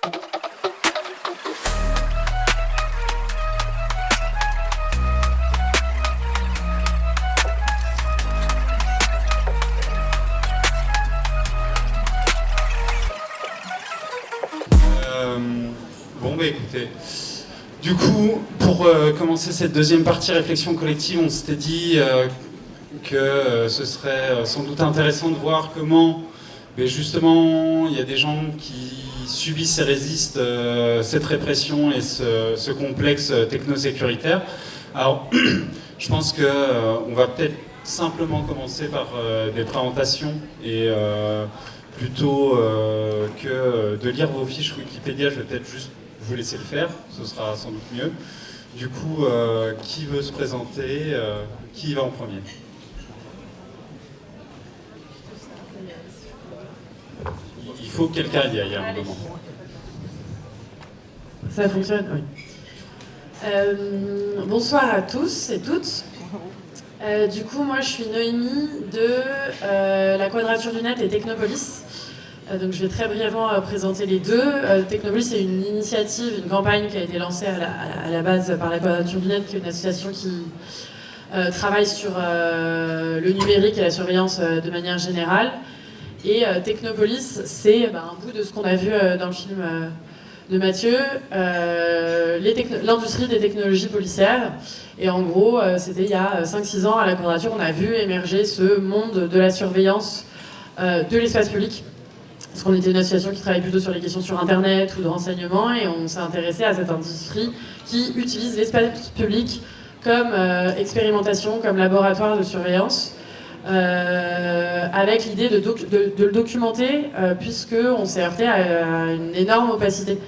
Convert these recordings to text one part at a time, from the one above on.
Bon, écoutez, du coup, pour commencer cette deuxième partie réflexion collective, on s'était dit que ce serait sans doute intéressant de voir comment, justement, il y a des gens qui subissent et résistent cette répression et ce complexe technosécuritaire. Alors, je pense qu'on va peut-être simplement commencer par des présentations et plutôt que de lire vos fiches Wikipédia, je vais peut-être juste vous laisser le faire, ce sera sans doute mieux. Du coup, qui veut se présenter qui va en premier? Il faut que quelqu'un y aille à un moment. Ça fonctionne, oui. Bonsoir à tous et toutes. Du coup, moi je suis Noémie de la Quadrature du Net et Technopolis. Donc je vais très brièvement présenter les deux. Technopolis, c'est une initiative, une campagne qui a été lancée à la base par la Quadrature du Net, qui est une association qui travaille sur le numérique et la surveillance de manière générale. Et Technopolis, c'est un bout de ce qu'on a vu dans le film de Mathieu, l'industrie des technologies policières. Et en gros, c'était il y a 5-6 ans à la Quadrature, on a vu émerger ce monde de la surveillance de l'espace public. Parce qu'on était une association qui travaille plutôt sur les questions sur Internet ou de renseignement, et on s'est intéressé à cette industrie qui utilise l'espace public comme expérimentation, comme laboratoire de surveillance, avec l'idée de le documenter, puisqu'on s'est heurté à une énorme opacité.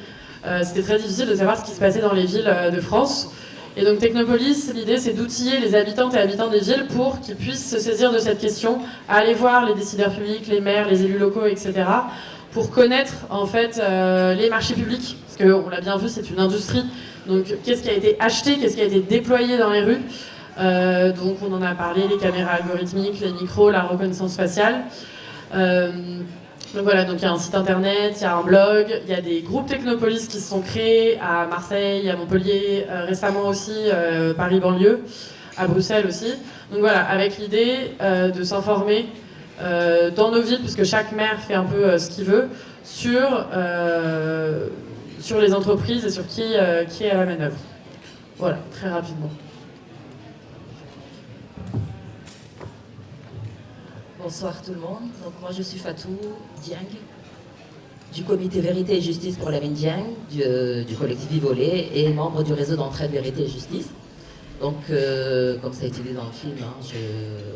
C'était très difficile de savoir ce qui se passait dans les villes de France. Et donc Technopolis, l'idée c'est d'outiller les habitantes et habitants des villes pour qu'ils puissent se saisir de cette question, aller voir les décideurs publics, les maires, les élus locaux, etc. pour connaître en fait les marchés publics, parce qu'on l'a bien vu, c'est une industrie. Donc qu'est-ce qui a été acheté, qu'est-ce qui a été déployé dans les rues. Donc on en a parlé, les caméras algorithmiques, les micros, la reconnaissance faciale. Donc voilà, donc il y a un site internet, il y a un blog, il y a des groupes Technopolis qui se sont créés à Marseille, à Montpellier, récemment aussi Paris banlieue, à Bruxelles aussi. Donc voilà, avec l'idée de s'informer dans nos villes, puisque chaque maire fait un peu ce qu'il veut, sur les entreprises et sur qui est à la manœuvre. Voilà, très rapidement. Bonsoir tout le monde. Donc moi je suis Fatou Dieng du comité Vérité et Justice pour la Dieng du collectif Vivolé et membre du réseau d'entraide Vérité et Justice. Donc comme ça a été dit dans le film,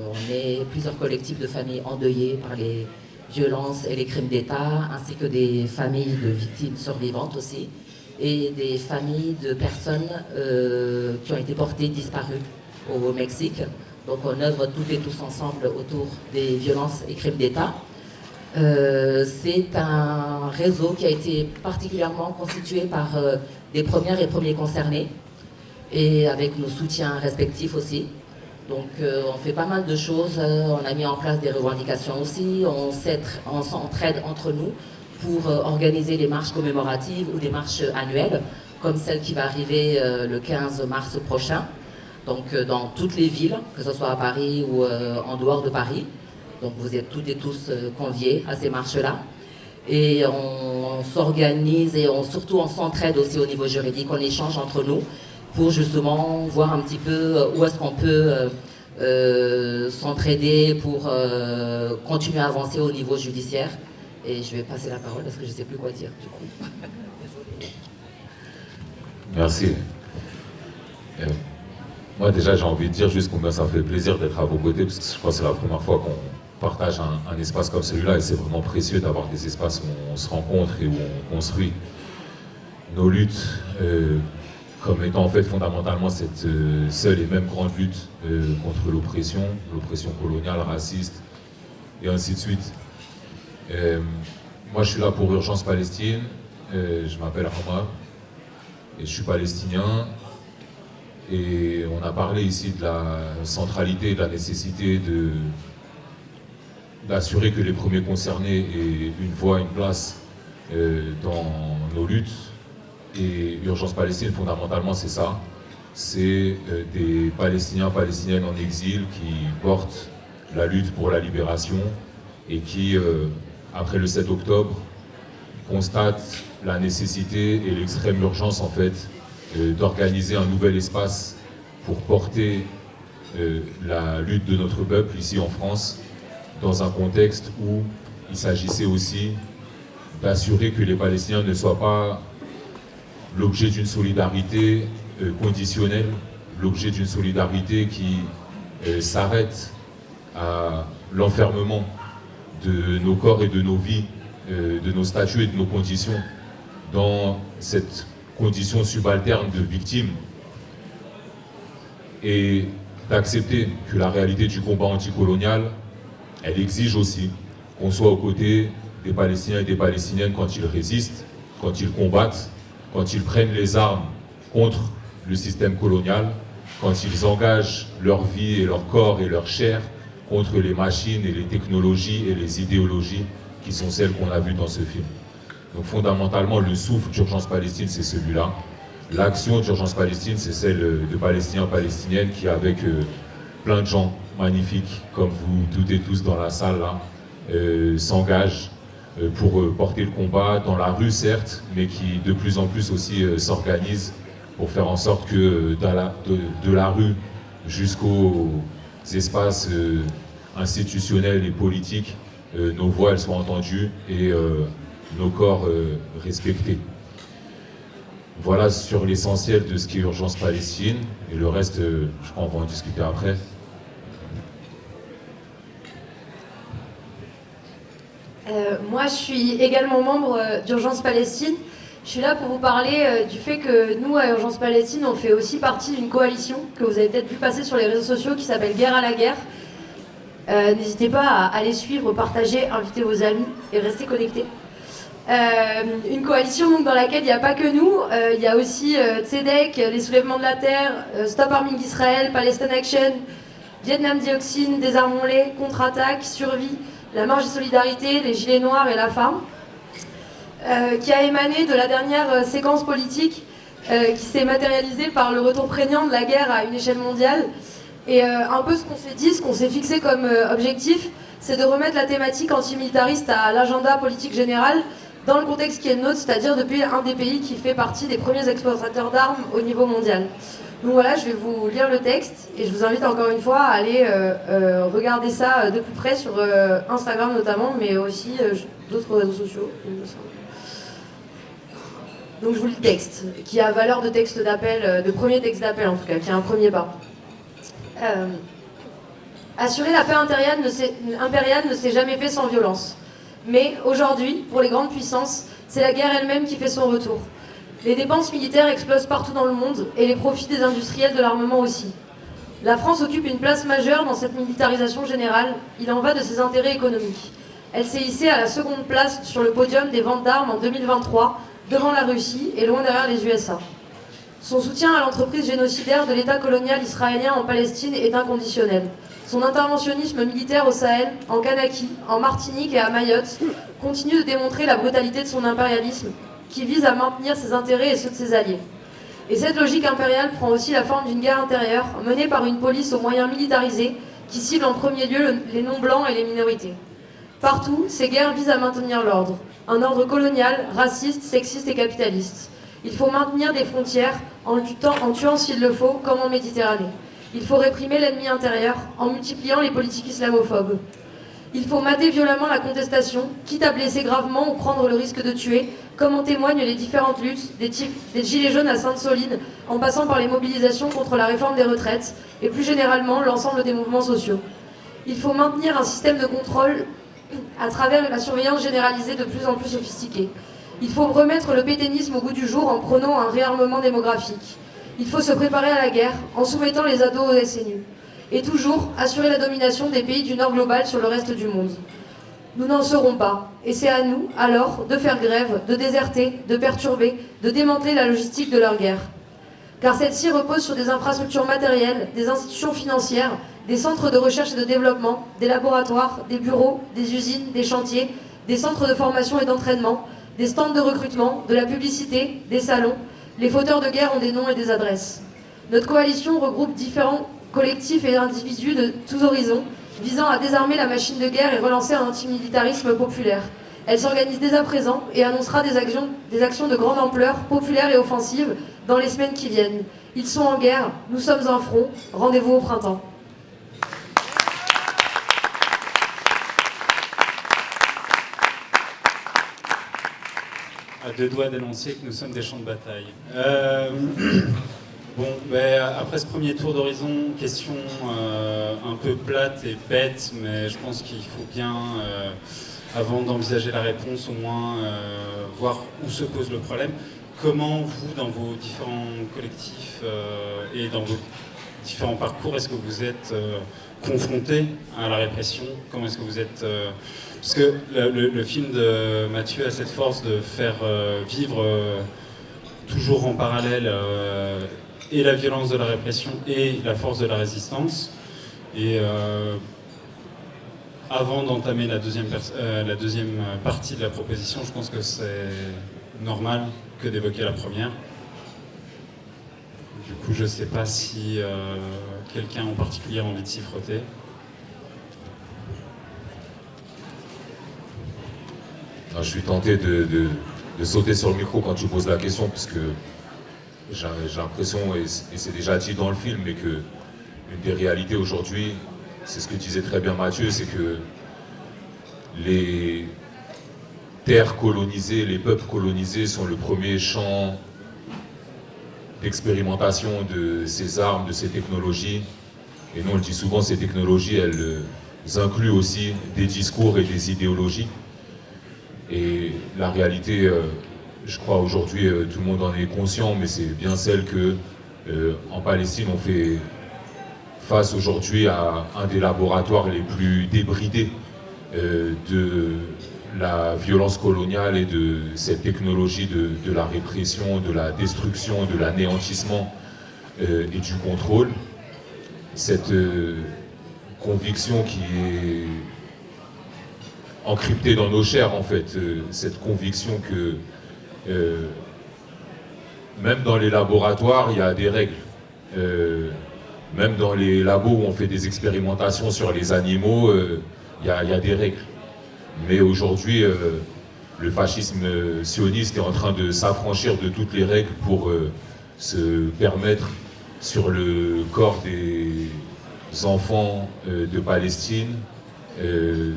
on est plusieurs collectifs de familles endeuillées par les violences et les crimes d'État, ainsi que des familles de victimes survivantes aussi, et des familles de personnes qui ont été portées disparues au Mexique. Donc on œuvre toutes et tous ensemble autour des violences et crimes d'État. C'est un réseau qui a été particulièrement constitué par des premières et premiers concernés, et avec nos soutiens respectifs aussi. Donc on fait pas mal de choses, on a mis en place des revendications aussi, on s'entraide entre nous pour organiser des marches commémoratives ou des marches annuelles, comme celle qui va arriver le 15 mars prochain. Donc dans toutes les villes, que ce soit à Paris ou en dehors de Paris. Donc vous êtes toutes et tous conviés à ces marches-là. Et on s'organise et surtout on s'entraide aussi au niveau juridique, on échange entre nous pour justement voir un petit peu où est-ce qu'on peut s'entraider pour continuer à avancer au niveau judiciaire. Et je vais passer la parole parce que je ne sais plus quoi dire du coup. Merci. Moi déjà j'ai envie de dire juste combien ça fait plaisir d'être à vos côtés, parce que je crois que c'est la première fois qu'on partage un espace comme celui-là, et c'est vraiment précieux d'avoir des espaces où on se rencontre et où on construit nos luttes comme étant en fait fondamentalement cette seule et même grande lutte contre l'oppression coloniale, raciste et ainsi de suite. Moi je suis là pour Urgence Palestine, je m'appelle Omar et je suis palestinien. Et on a parlé ici de la centralité, de la nécessité d'assurer que les premiers concernés aient une voix, une place dans nos luttes. Et Urgence Palestine, fondamentalement, c'est ça. C'est des Palestiniens, Palestiniennes en exil qui portent la lutte pour la libération et qui, après le 7 octobre, constatent la nécessité et l'extrême urgence, en fait, d'organiser un nouvel espace pour porter la lutte de notre peuple ici en France, dans un contexte où il s'agissait aussi d'assurer que les Palestiniens ne soient pas l'objet d'une solidarité conditionnelle, l'objet d'une solidarité qui s'arrête à l'enfermement de nos corps et de nos vies, de nos statuts et de nos conditions dans cette condition subalterne de victime, et d'accepter que la réalité du combat anticolonial, elle exige aussi qu'on soit aux côtés des Palestiniens et des Palestiniennes quand ils résistent, quand ils combattent, quand ils prennent les armes contre le système colonial, quand ils engagent leur vie et leur corps et leur chair contre les machines et les technologies et les idéologies qui sont celles qu'on a vues dans ce film. Donc fondamentalement, le souffle d'Urgence Palestine, c'est celui-là. L'action d'Urgence Palestine, c'est celle de Palestiniens, Palestiniennes qui, avec plein de gens magnifiques, comme vous toutes et tous dans la salle là, s'engagent pour porter le combat dans la rue, certes, mais qui de plus en plus aussi s'organisent pour faire en sorte que de la rue jusqu'aux espaces institutionnels et politiques, nos voix elles soient entendues et nos corps respectés. Voilà sur l'essentiel de ce qui est Urgence Palestine, et le reste, je crois qu'on va en discuter après. Moi, je suis également membre d'Urgence Palestine. Je suis là pour vous parler du fait que nous, à Urgence Palestine, on fait aussi partie d'une coalition que vous avez peut-être vu passer sur les réseaux sociaux qui s'appelle Guerre à la guerre. N'hésitez pas à aller suivre, partager, inviter vos amis et rester connectés. Une coalition donc, dans laquelle il n'y a pas que nous, il y a aussi Tzedek, les soulèvements de la terre, Stop Arming Israël, Palestine Action, Vietnam Dioxine, Désarmons-les, Contre-attaque, Survie, la Marche de Solidarité, les Gilets Noirs et la femme, qui a émané de la dernière séquence politique qui s'est matérialisée par le retour prégnant de la guerre à une échelle mondiale. Et un peu ce qu'on s'est dit, ce qu'on s'est fixé comme objectif, c'est de remettre la thématique antimilitariste à l'agenda politique général dans le contexte qui est le nôtre, c'est-à-dire depuis un des pays qui fait partie des premiers exportateurs d'armes au niveau mondial. Donc voilà, je vais vous lire le texte et je vous invite encore une fois à aller regarder ça de plus près sur Instagram notamment, mais aussi d'autres réseaux sociaux, il me semble. Donc je vous lis le texte, qui a valeur de texte d'appel, de premier texte d'appel en tout cas, qui est un premier pas. Assurer la paix impériale ne s'est jamais fait sans violence. Mais aujourd'hui, pour les grandes puissances, c'est la guerre elle-même qui fait son retour. Les dépenses militaires explosent partout dans le monde et les profits des industriels de l'armement aussi. La France occupe une place majeure dans cette militarisation générale. Il en va de ses intérêts économiques. Elle s'est hissée à la seconde place sur le podium des ventes d'armes en 2023, devant la Russie et loin derrière les USA. Son soutien à l'entreprise génocidaire de l'État colonial israélien en Palestine est inconditionnel. Son interventionnisme militaire au Sahel, en Kanaki, en Martinique et à Mayotte continue de démontrer la brutalité de son impérialisme qui vise à maintenir ses intérêts et ceux de ses alliés. Et cette logique impériale prend aussi la forme d'une guerre intérieure menée par une police aux moyens militarisés qui cible en premier lieu les non-blancs et les minorités. Partout, ces guerres visent à maintenir l'ordre, un ordre colonial, raciste, sexiste et capitaliste. Il faut maintenir des frontières en tuant s'il le faut, comme en Méditerranée. Il faut réprimer l'ennemi intérieur en multipliant les politiques islamophobes. Il faut mater violemment la contestation, quitte à blesser gravement ou prendre le risque de tuer, comme en témoignent les différentes luttes, des gilets jaunes à Sainte-Soline, en passant par les mobilisations contre la réforme des retraites, et plus généralement l'ensemble des mouvements sociaux. Il faut maintenir un système de contrôle à travers la surveillance généralisée de plus en plus sophistiquée. Il faut remettre le pétainisme au goût du jour en prônant un réarmement démographique. Il faut se préparer à la guerre en soumettant les ados au SNU. Et toujours assurer la domination des pays du Nord global sur le reste du monde. Nous n'en serons pas. Et c'est à nous, alors, de faire grève, de déserter, de perturber, de démanteler la logistique de leur guerre. Car celle-ci repose sur des infrastructures matérielles, des institutions financières, des centres de recherche et de développement, des laboratoires, des bureaux, des usines, des chantiers, des centres de formation et d'entraînement, Des stands de recrutement, de la publicité, des salons, les fauteurs de guerre ont des noms et des adresses. Notre coalition regroupe différents collectifs et individus de tous horizons, visant à désarmer la machine de guerre et relancer un antimilitarisme populaire. Elle s'organise dès à présent et annoncera des actions de grande ampleur, populaires et offensives, dans les semaines qui viennent. Ils sont en guerre, nous sommes un front, rendez-vous au printemps. À deux doigts d'annoncer que nous sommes des champs de bataille. Bon, après ce premier tour d'horizon, question un peu plate et bête, mais je pense qu'il faut bien, avant d'envisager la réponse, au moins voir où se pose le problème. Comment vous, dans vos différents collectifs et dans vos différents parcours, est-ce que vous êtes confrontés à la répression? Comment est-ce que vous êtes... Parce que le film de Mathieu a cette force de faire vivre toujours en parallèle et la violence de la répression et la force de la résistance. Et avant d'entamer la deuxième partie de la proposition, je pense que c'est normal que d'évoquer la première. Du coup, je ne sais pas si quelqu'un en particulier a envie de s'y frotter. Je suis tenté de sauter sur le micro quand tu poses la question, parce que j'ai l'impression, et c'est déjà dit dans le film, mais que une des réalités aujourd'hui, c'est ce que disait très bien Mathieu, c'est que les terres colonisées, les peuples colonisés sont le premier champ d'expérimentation de ces armes, de ces technologies. Et nous, on le dit souvent, ces technologies, elles incluent aussi des discours et des idéologies. Et la réalité, je crois aujourd'hui, tout le monde en est conscient, mais c'est bien celle que, en Palestine, on fait face aujourd'hui à un des laboratoires les plus débridés de la violence coloniale et de cette technologie de la répression, de la destruction, de l'anéantissement et du contrôle. Cette conviction qui est encryptée dans nos chairs, en fait, cette conviction que même dans les laboratoires, il y a des règles. Même dans les labos où on fait des expérimentations sur les animaux, il y a des règles. Mais aujourd'hui, le fascisme sioniste est en train de s'affranchir de toutes les règles pour se permettre, sur le corps des enfants de Palestine, de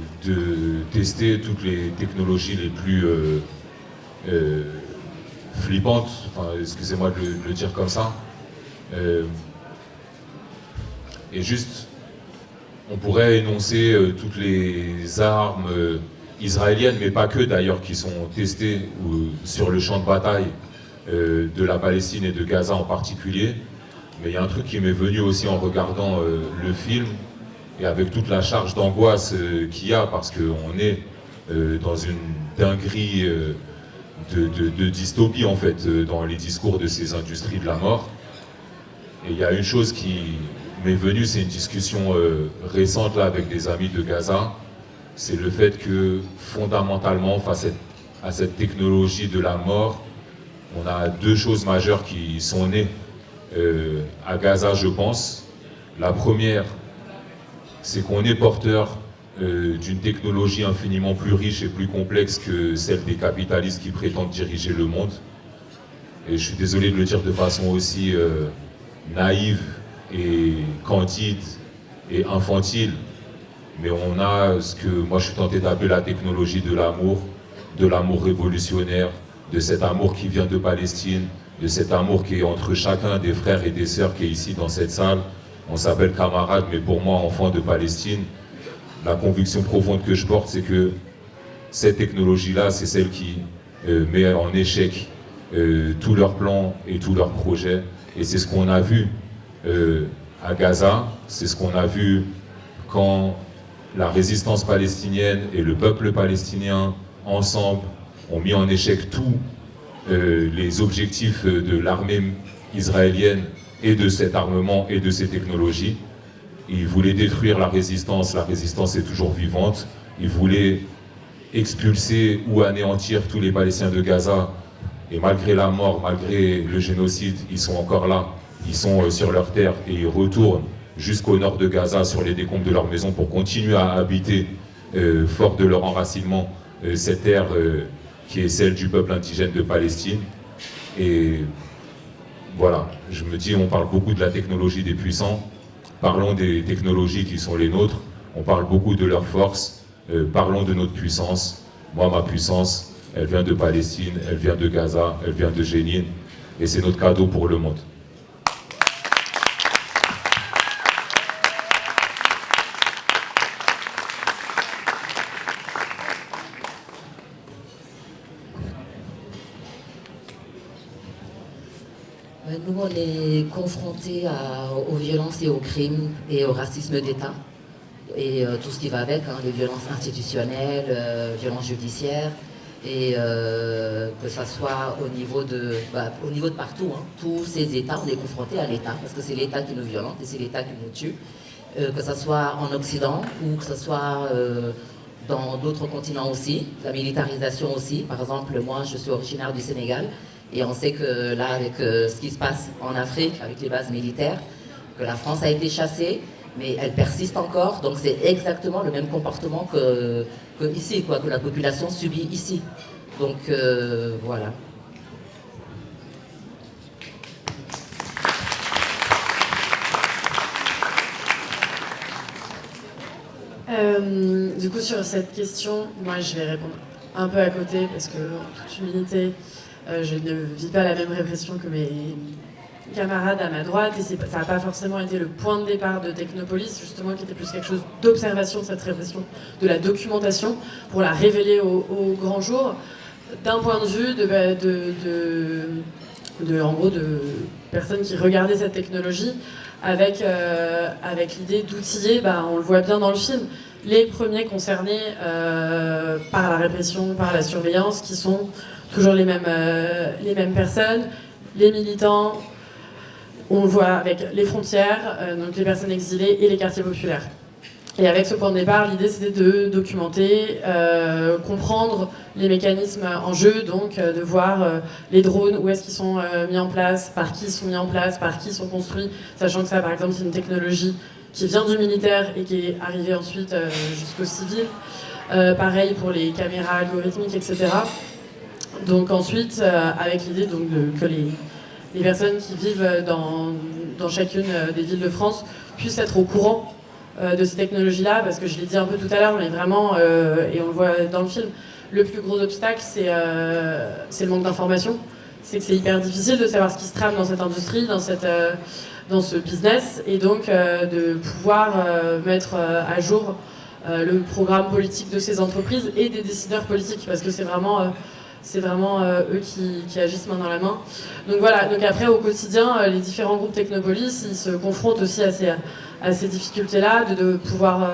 tester toutes les technologies les plus flippantes, enfin, excusez-moi de le dire comme ça. Et juste, on pourrait énoncer toutes les armes israéliennes, mais pas que d'ailleurs, qui sont testées sur le champ de bataille de la Palestine et de Gaza en particulier. Mais il y a un truc qui m'est venu aussi en regardant le film, et avec toute la charge d'angoisse qu'il y a, parce qu'on est dans une dinguerie de dystopie, en fait, dans les discours de ces industries de la mort. Et il y a une chose qui m'est venue, c'est une discussion récente là, avec des amis de Gaza, c'est le fait que fondamentalement, face à cette technologie de la mort, on a deux choses majeures qui sont nées à Gaza, je pense. La première, c'est qu'on est porteur d'une technologie infiniment plus riche et plus complexe que celle des capitalistes qui prétendent diriger le monde. Et je suis désolé de le dire de façon aussi naïve et candide et infantile, mais on a ce que moi je suis tenté d'appeler la technologie de l'amour révolutionnaire, de cet amour qui vient de Palestine, de cet amour qui est entre chacun des frères et des sœurs qui est ici dans cette salle. On s'appelle camarades, mais pour moi, enfant de Palestine, la conviction profonde que je porte, c'est que cette technologie-là, c'est celle qui met en échec tous leurs plans et tous leurs projets. Et c'est ce qu'on a vu à Gaza, c'est ce qu'on a vu quand la résistance palestinienne et le peuple palestinien, ensemble, ont mis en échec tous les objectifs de l'armée israélienne et de cet armement et de ces technologies. Ils voulaient détruire la résistance est toujours vivante. Ils voulaient expulser ou anéantir tous les Palestiniens de Gaza. Et malgré la mort, malgré le génocide, ils sont encore là. Ils sont sur leur terre et ils retournent jusqu'au nord de Gaza, sur les décombres de leur maison, pour continuer à habiter, fort de leur enracinement, cette terre qui est celle du peuple indigène de Palestine. Et voilà, je me dis, on parle beaucoup de la technologie des puissants, parlons des technologies qui sont les nôtres, on parle beaucoup de leur force, parlons de notre puissance. Moi, ma puissance, elle vient de Palestine, elle vient de Gaza, elle vient de Jénine, et c'est notre cadeau pour le monde. Nous, on est confrontés aux violences et aux crimes et au racisme d'État et tout ce qui va avec, hein, les violences institutionnelles, violences judiciaires, et que ça soit au niveau de partout, hein, tous ces États, on est confrontés à l'État, parce que c'est l'État qui nous violente et c'est l'État qui nous tue, que ce soit en Occident ou que ce soit dans d'autres continents aussi, la militarisation aussi. Par exemple, moi, je suis originaire du Sénégal, et on sait que là, avec ce qui se passe en Afrique, avec les bases militaires, que la France a été chassée, mais elle persiste encore. Donc c'est exactement le même comportement que ici, quoi, que la population subit ici. Donc voilà. Du coup, sur cette question, moi je vais répondre un peu à côté parce que, en toute humilité, je ne vis pas la même répression que mes camarades à ma droite, et ça n'a pas forcément été le point de départ de Technopolis, justement, qui était plus quelque chose d'observation de cette répression, de la documentation, pour la révéler au grand jour, d'un point de vue en gros, de personnes qui regardaient cette technologie avec l'idée d'outiller, on le voit bien dans le film, les premiers concernés par la répression, par la surveillance, qui sont toujours les mêmes personnes, les militants, on le voit avec les frontières, donc les personnes exilées et les quartiers populaires. Et avec ce point de départ, l'idée c'était de documenter, comprendre les mécanismes en jeu, donc de voir les drones, où est-ce qu'ils sont mis en place, par qui ils sont mis en place, par qui ils sont construits, sachant que ça par exemple c'est une technologie qui vient du militaire et qui est arrivée ensuite jusqu'au civil. Pareil pour les caméras algorithmiques, etc. Donc ensuite, avec l'idée que les personnes qui vivent dans chacune des villes de France puissent être au courant de ces technologies-là, parce que je l'ai dit un peu tout à l'heure, mais vraiment, et on le voit dans le film, le plus gros obstacle, c'est le manque d'information. C'est que c'est hyper difficile de savoir ce qui se trame dans cette industrie, dans ce business, et donc de pouvoir mettre à jour le programme politique de ces entreprises et des décideurs politiques, parce que c'est vraiment eux qui agissent main dans la main. Donc voilà, donc après au quotidien, les différents groupes Technopolis, ils se confrontent aussi à ces difficultés-là, de devoir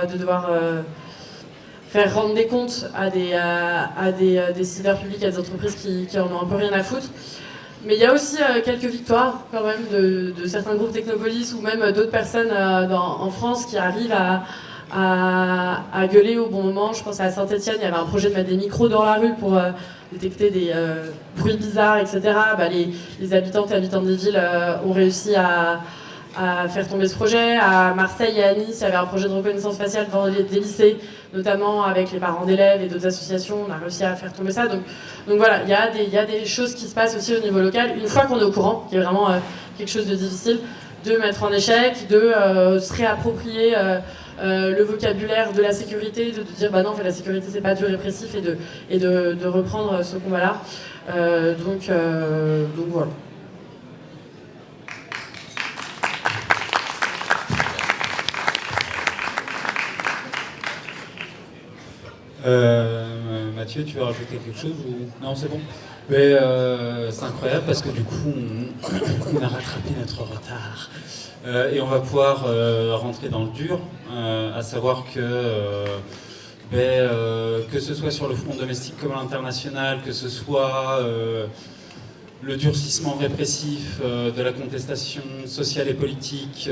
faire rendre des comptes à des décideurs publics, à des entreprises qui en ont un peu rien à foutre. Mais il y a aussi quelques victoires quand même de certains groupes Technopolis ou même d'autres personnes en France qui arrivent à gueuler au bon moment. Je pense à Saint-Etienne, il y avait un projet de mettre des micros dans la rue pour détecter des bruits bizarres, etc. Les habitantes et habitants des villes ont réussi à faire tomber ce projet. À Marseille et à Nice, il y avait un projet de reconnaissance faciale devant des lycées, notamment avec les parents d'élèves et d'autres associations. On a réussi à faire tomber ça. Donc voilà, il y a des choses qui se passent aussi au niveau local, une fois qu'on est au courant, qui est vraiment quelque chose de difficile, de mettre en échec, de se réapproprier le vocabulaire de la sécurité, de dire bah non, en fait, la sécurité c'est pas du répressif, et de reprendre ce combat-là. Donc voilà. Mathieu, tu veux rajouter quelque chose ou... Non, c'est bon. Mais c'est incroyable parce que du coup, on a rattrapé notre retard. Et on va pouvoir rentrer dans le dur, à savoir que ce soit sur le front domestique comme à l'international, que ce soit le durcissement répressif de la contestation sociale et politique,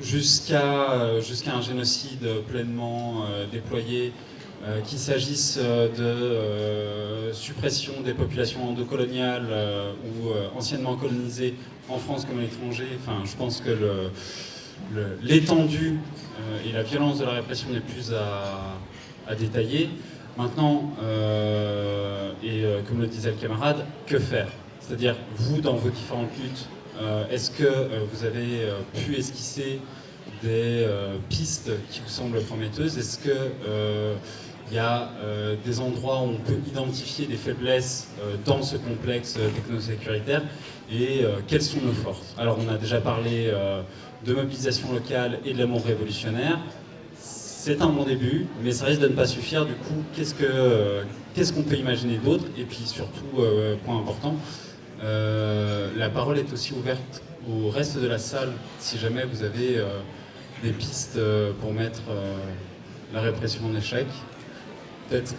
jusqu'à un génocide pleinement déployé qu'il s'agisse de suppression des populations endocoloniales ou anciennement colonisées en France comme à l'étranger. Enfin, je pense que l'étendue et la violence de la répression n'est plus à détailler. Maintenant, comme le disait le camarade, que faire? C'est-à-dire, vous, dans vos différentes luttes, est-ce que vous avez pu esquisser des pistes qui vous semblent prometteuses? Est-ce que il y a des endroits où on peut identifier des faiblesses dans ce complexe technosécuritaire et quelles sont nos forces? Alors on a déjà parlé de mobilisation locale et de l'amour révolutionnaire. C'est un bon début, mais ça risque de ne pas suffire. Du coup, qu'est-ce qu'on peut imaginer d'autre? Et puis surtout, point important, la parole est aussi ouverte au reste de la salle si jamais vous avez des pistes pour mettre la répression en échec. Peut-être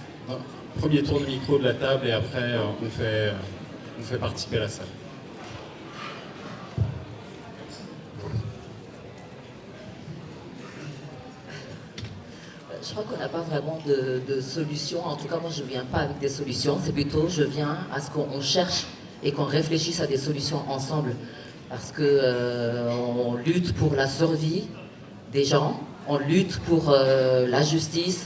premier tour de micro de la table et après on fait participer la salle. Je crois qu'on n'a pas vraiment de solution. En tout cas, moi, je ne viens pas avec des solutions. C'est plutôt, je viens à ce qu'on cherche et qu'on réfléchisse à des solutions ensemble. Parce qu'on lutte pour la survie des gens, on lutte pour la justice.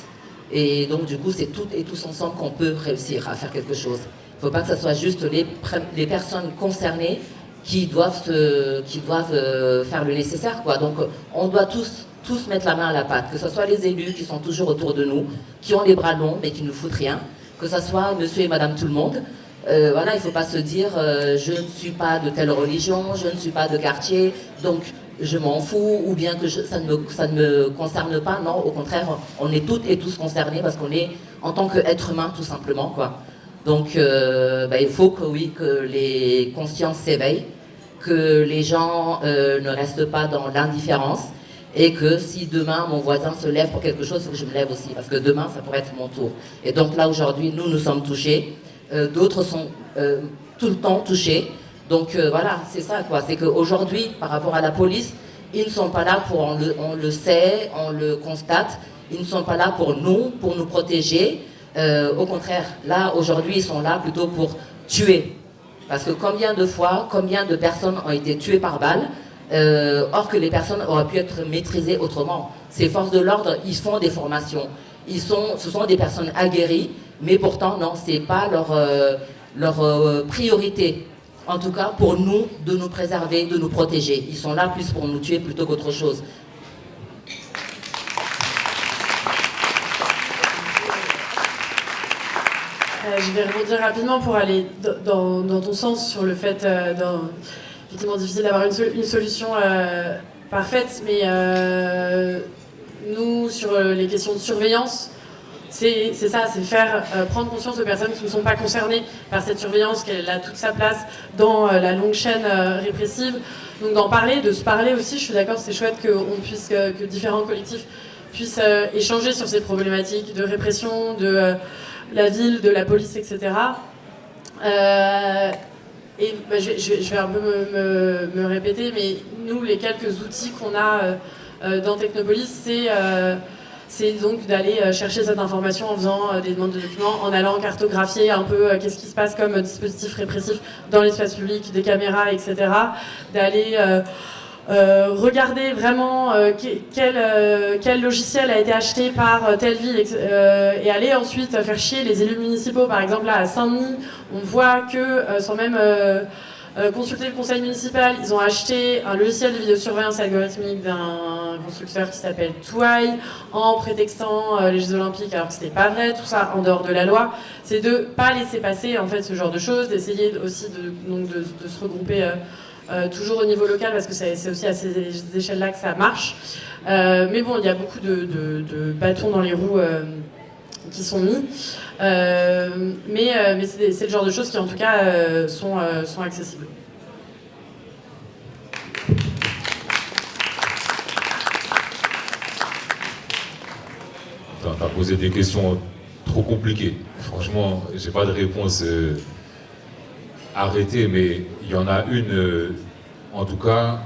Et donc, du coup, c'est toutes et tous ensemble qu'on peut réussir à faire quelque chose. Il ne faut pas que ce soit juste les personnes concernées qui doivent faire le nécessaire, quoi. Donc, on doit tous mettre la main à la pâte, que ce soit les élus qui sont toujours autour de nous, qui ont les bras longs mais qui ne foutent rien, que ce soit monsieur et madame tout le monde. Voilà, il ne faut pas se dire je ne suis pas de telle religion, je ne suis pas de quartier, donc je m'en fous, ou bien que ça ne me concerne pas. Non, au contraire, on est toutes et tous concernés parce qu'on est en tant qu'être humain tout simplement, quoi. Donc il faut que les consciences s'éveillent, que les gens ne restent pas dans l'indifférence, et que si demain mon voisin se lève pour quelque chose, il faut que je me lève aussi, parce que demain ça pourrait être mon tour. Et donc là aujourd'hui, nous sommes touchés, d'autres sont tout le temps touchés. Donc voilà, c'est ça, quoi. C'est qu'aujourd'hui, par rapport à la police, ils ne sont pas là pour, on le sait, on le constate, ils ne sont pas là pour nous protéger. Au contraire, là aujourd'hui, ils sont là plutôt pour tuer. Parce que combien de personnes ont été tuées par balle, or que les personnes auraient pu être maîtrisées autrement. Ces forces de l'ordre, ils font des formations. Ce sont des personnes aguerries, mais pourtant, non, c'est pas leur priorité. En tout cas, pour nous, de nous préserver, de nous protéger. Ils sont là plus pour nous tuer plutôt qu'autre chose. Je vais rebondir rapidement pour aller dans ton sens sur le fait effectivement difficile d'avoir une solution parfaite, mais nous, sur les questions de surveillance, c'est ça, c'est faire prendre conscience aux personnes qui ne sont pas concernées par cette surveillance, qu'elle a toute sa place dans la longue chaîne répressive. Donc d'en parler, de se parler aussi, je suis d'accord, c'est chouette que différents collectifs puissent échanger sur ces problématiques de répression, de la ville, de la police, etc. Je vais un peu me répéter, mais nous, les quelques outils qu'on a dans Technopolis, c'est donc d'aller chercher cette information en faisant des demandes de documents, en allant cartographier un peu qu'est-ce qui se passe comme dispositif répressif dans l'espace public, des caméras, etc. D'aller regarder vraiment quel logiciel a été acheté par telle ville et aller ensuite faire chier les élus municipaux. Par exemple, là, à Saint-Denis, on voit que, sans même consulter le conseil municipal, ils ont acheté un logiciel de vidéosurveillance algorithmique d'un constructeur qui s'appelle Touaille en prétextant les Jeux Olympiques, alors que c'était pas vrai, tout ça en dehors de la loi. C'est de pas laisser passer en fait ce genre de choses, d'essayer aussi de se regrouper toujours au niveau local, parce que c'est aussi à ces échelles-là que ça marche. Mais bon, il y a beaucoup de bâtons dans les roues qui sont mis. Mais c'est le genre de choses qui, en tout cas, sont accessibles. T'as posé des questions trop compliquées. Franchement, j'ai pas de réponse arrêtée, mais il y en a une, en tout cas,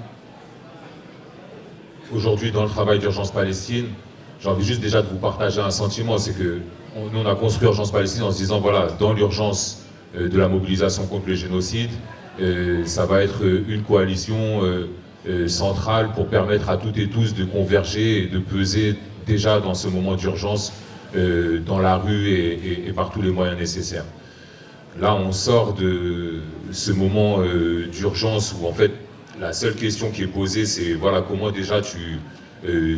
aujourd'hui dans le travail d'Urgence Palestine, j'ai envie juste déjà de vous partager un sentiment, c'est que on a construit Urgence Palestine en se disant, voilà, dans l'urgence de la mobilisation contre le génocide, ça va être une coalition centrale pour permettre à toutes et tous de converger et de peser déjà dans ce moment d'urgence dans la rue et par tous les moyens nécessaires. Là, on sort de ce moment d'urgence où en fait la seule question qui est posée, c'est voilà, comment déjà tu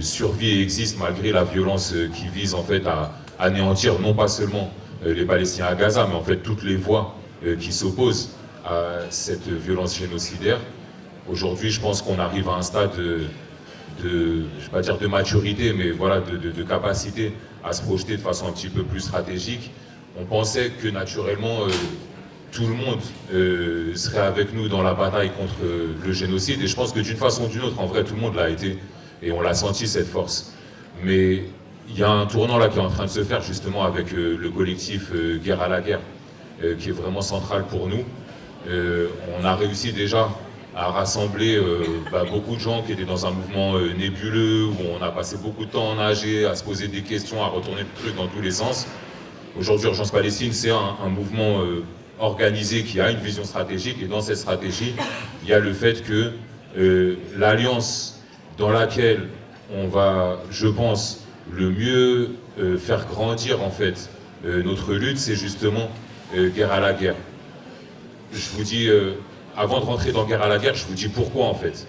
survis et existes malgré la violence qui vise en fait à anéantir non pas seulement les Palestiniens à Gaza, mais en fait toutes les voix qui s'opposent à cette violence génocidaire. Aujourd'hui, je pense qu'on arrive à un stade je ne vais pas dire de maturité, mais voilà, de capacité à se projeter de façon un petit peu plus stratégique. On pensait que naturellement tout le monde serait avec nous dans la bataille contre le génocide, et je pense que d'une façon ou d'une autre, en vrai, tout le monde l'a été, et on l'a senti cette force. Mais il y a un tournant là qui est en train de se faire justement avec le collectif Guerre à la guerre, qui est vraiment central pour nous. On a réussi déjà à rassembler beaucoup de gens qui étaient dans un mouvement nébuleux, où on a passé beaucoup de temps en AG, à se poser des questions, à retourner le truc dans tous les sens. Aujourd'hui, Urgence Palestine, c'est un mouvement organisé qui a une vision stratégique, et dans cette stratégie, il y a le fait que l'alliance dans laquelle on va, je pense, le mieux faire grandir en fait notre lutte, c'est justement Guerre à la guerre. Je vous dis, avant de rentrer dans Guerre à la guerre, je vous dis pourquoi en fait.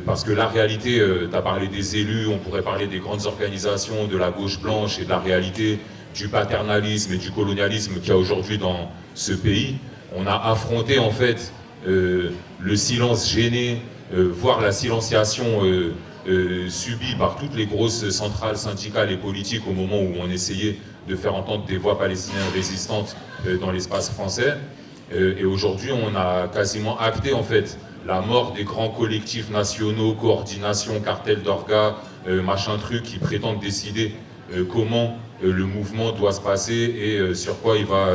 Parce que la réalité, tu as parlé des élus, on pourrait parler des grandes organisations, de la gauche blanche et de la réalité du paternalisme et du colonialisme qu'il y a aujourd'hui dans ce pays. On a affronté en fait le silence gêné, voire la silenciation subie par toutes les grosses centrales syndicales et politiques au moment où on essayait de faire entendre des voix palestiniennes résistantes dans l'espace français. Et aujourd'hui, on a quasiment acté en fait la mort des grands collectifs nationaux, coordination, cartel d'orgas, machin truc, qui prétendent décider comment le mouvement doit se passer et sur quoi il va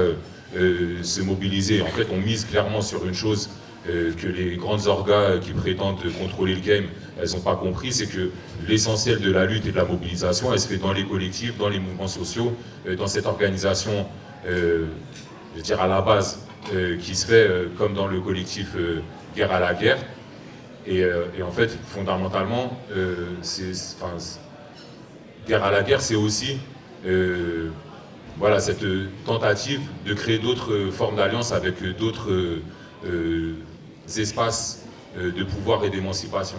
se mobiliser. En fait, on mise clairement sur une chose que les grandes orgas qui prétendent contrôler le game, elles n'ont pas compris, c'est que l'essentiel de la lutte et de la mobilisation, elle se fait dans les collectifs, dans les mouvements sociaux, dans cette organisation, je veux dire à la base, qui se fait comme dans le collectif Guerre à la guerre. Et en fait, fondamentalement, Guerre à la guerre, c'est aussi voilà, cette tentative de créer d'autres formes d'alliance avec d'autres espaces de pouvoir et d'émancipation.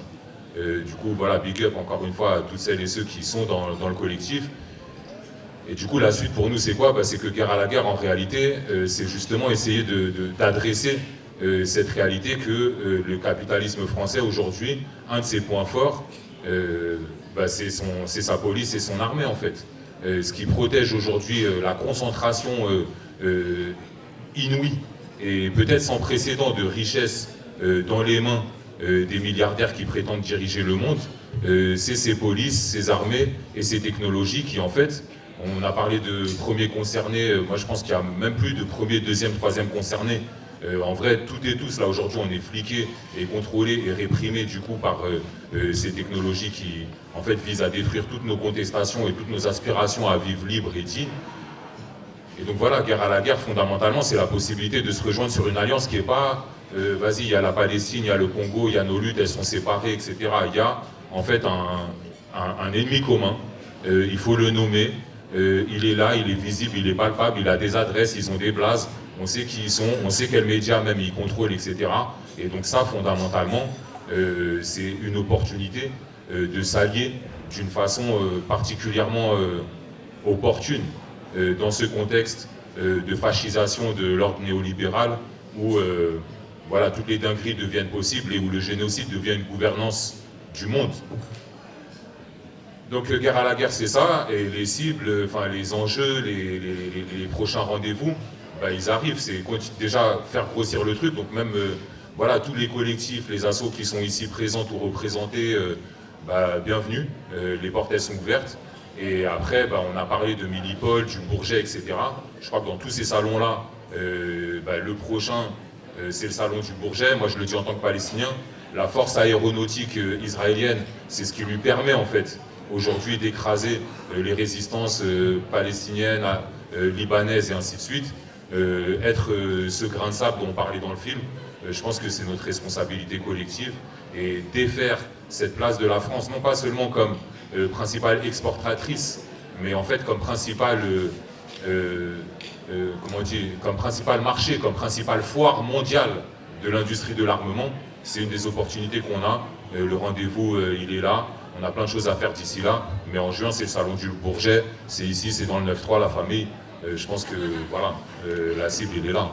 Du coup, voilà, big up encore une fois à toutes celles et ceux qui sont dans le collectif. Et du coup, la suite pour nous, c'est quoi? C'est que Guerre à la guerre, en réalité, c'est justement essayer d'adresser cette réalité que le capitalisme français, aujourd'hui, un de ses points forts, c'est sa police et son armée, en fait. Ce qui protège aujourd'hui la concentration inouïe et peut-être sans précédent de richesse dans les mains des milliardaires qui prétendent diriger le monde, c'est ces polices, ces armées et ces technologies qui, en fait, on a parlé de premiers concernés, moi je pense qu'il n'y a même plus de premier, deuxième, troisième concernés. En vrai, toutes et tous, là aujourd'hui, on est fliqués et contrôlés et réprimés du coup par ces technologies qui, en fait, visent à détruire toutes nos contestations et toutes nos aspirations à vivre libre et digne. Et donc voilà, Guerre à la guerre, fondamentalement, c'est la possibilité de se rejoindre sur une alliance qui n'est pas, vas-y, il y a la Palestine, il y a le Congo, il y a nos luttes, elles sont séparées, etc. Il y a en fait un ennemi commun, il faut le nommer. Il est là, il est visible, il est palpable, il a des adresses, ils ont des blazes, on sait qui ils sont, on sait quels médias même ils contrôlent, etc. Et donc ça, fondamentalement, c'est une opportunité de s'allier d'une façon particulièrement opportune dans ce contexte de fascisation de l'ordre néolibéral où voilà, toutes les dingueries deviennent possibles et où le génocide devient une gouvernance du monde. Donc Guerre à la guerre, c'est ça, et les cibles, enfin les enjeux, les prochains rendez-vous, ils arrivent. C'est déjà faire grossir le truc, donc même voilà, tous les collectifs, les assos qui sont ici présents ou représentés, bienvenue, les portes elles sont ouvertes. Et après, on a parlé de Millipol, du Bourget, etc. Je crois que dans tous ces salons-là, le prochain, c'est le salon du Bourget. Moi je le dis en tant que Palestinien, la force aéronautique israélienne, c'est ce qui lui permet en fait aujourd'hui d'écraser les résistances palestiniennes, libanaises et ainsi de suite. Être ce grain de sable dont on parlait dans le film, je pense que c'est notre responsabilité collective et défaire cette place de la France, non pas seulement comme principale exportatrice, mais en fait comme principale comme principal marché, comme principale foire mondiale de l'industrie de l'armement. C'est une des opportunités qu'on a. Le rendez-vous, il est là. On a plein de choses à faire d'ici là. Mais en juin, c'est le salon du Bourget. C'est ici, c'est dans le 9-3, la famille. Je pense que voilà, la cible, elle est là.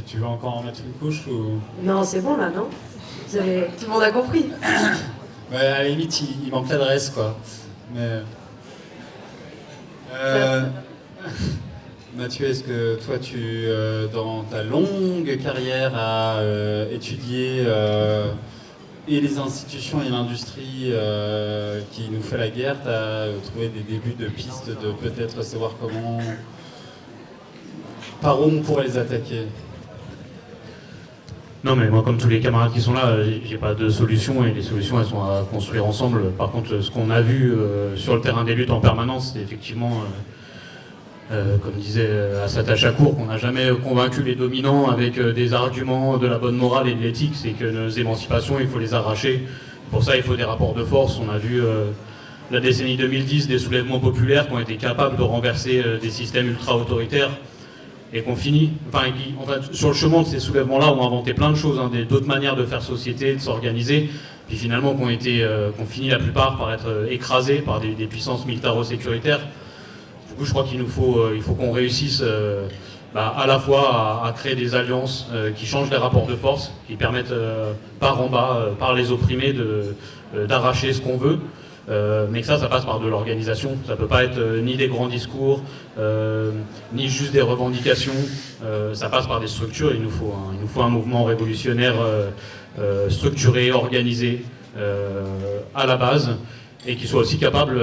Tu veux encore en mettre une couche ou... Non, c'est bon là, non? Tout le monde a compris. Ouais, à la limite, il manque l'adresse, quoi. Mais... Mathieu, est-ce que toi, dans ta longue carrière à étudier et les institutions et l'industrie qui nous fait la guerre, tu as trouvé des débuts de pistes de peut-être savoir par où on pourrait les attaquer? Non, mais moi, comme tous les camarades qui sont là, j'ai pas de solution et les solutions, elles sont à construire ensemble. Par contre, ce qu'on a vu sur le terrain des luttes en permanence, c'est effectivement, comme disait Assata Chakour, qu'on n'a jamais convaincu les dominants avec des arguments, de la bonne morale et de l'éthique. C'est que nos émancipations, il faut les arracher. Pour ça, il faut des rapports de force. On a vu la décennie 2010, des soulèvements populaires qui ont été capables de renverser des systèmes ultra-autoritaires. Et qu'on finit, sur le chemin de ces soulèvements-là, on a inventé plein de choses, d'autres manières de faire société, de s'organiser, puis finalement qu'on finit la plupart par être écrasés par des puissances militaro-sécuritaires. Du coup, je crois il faut qu'on réussisse à la fois à créer des alliances qui changent les rapports de force, qui permettent par en bas, par les opprimés, d'arracher ce qu'on veut. Mais que ça passe par de l'organisation. Ça peut pas être ni des grands discours, ni juste des revendications. Ça passe par des structures. Il nous faut un mouvement révolutionnaire structuré, organisé à la base, et qui soit aussi capable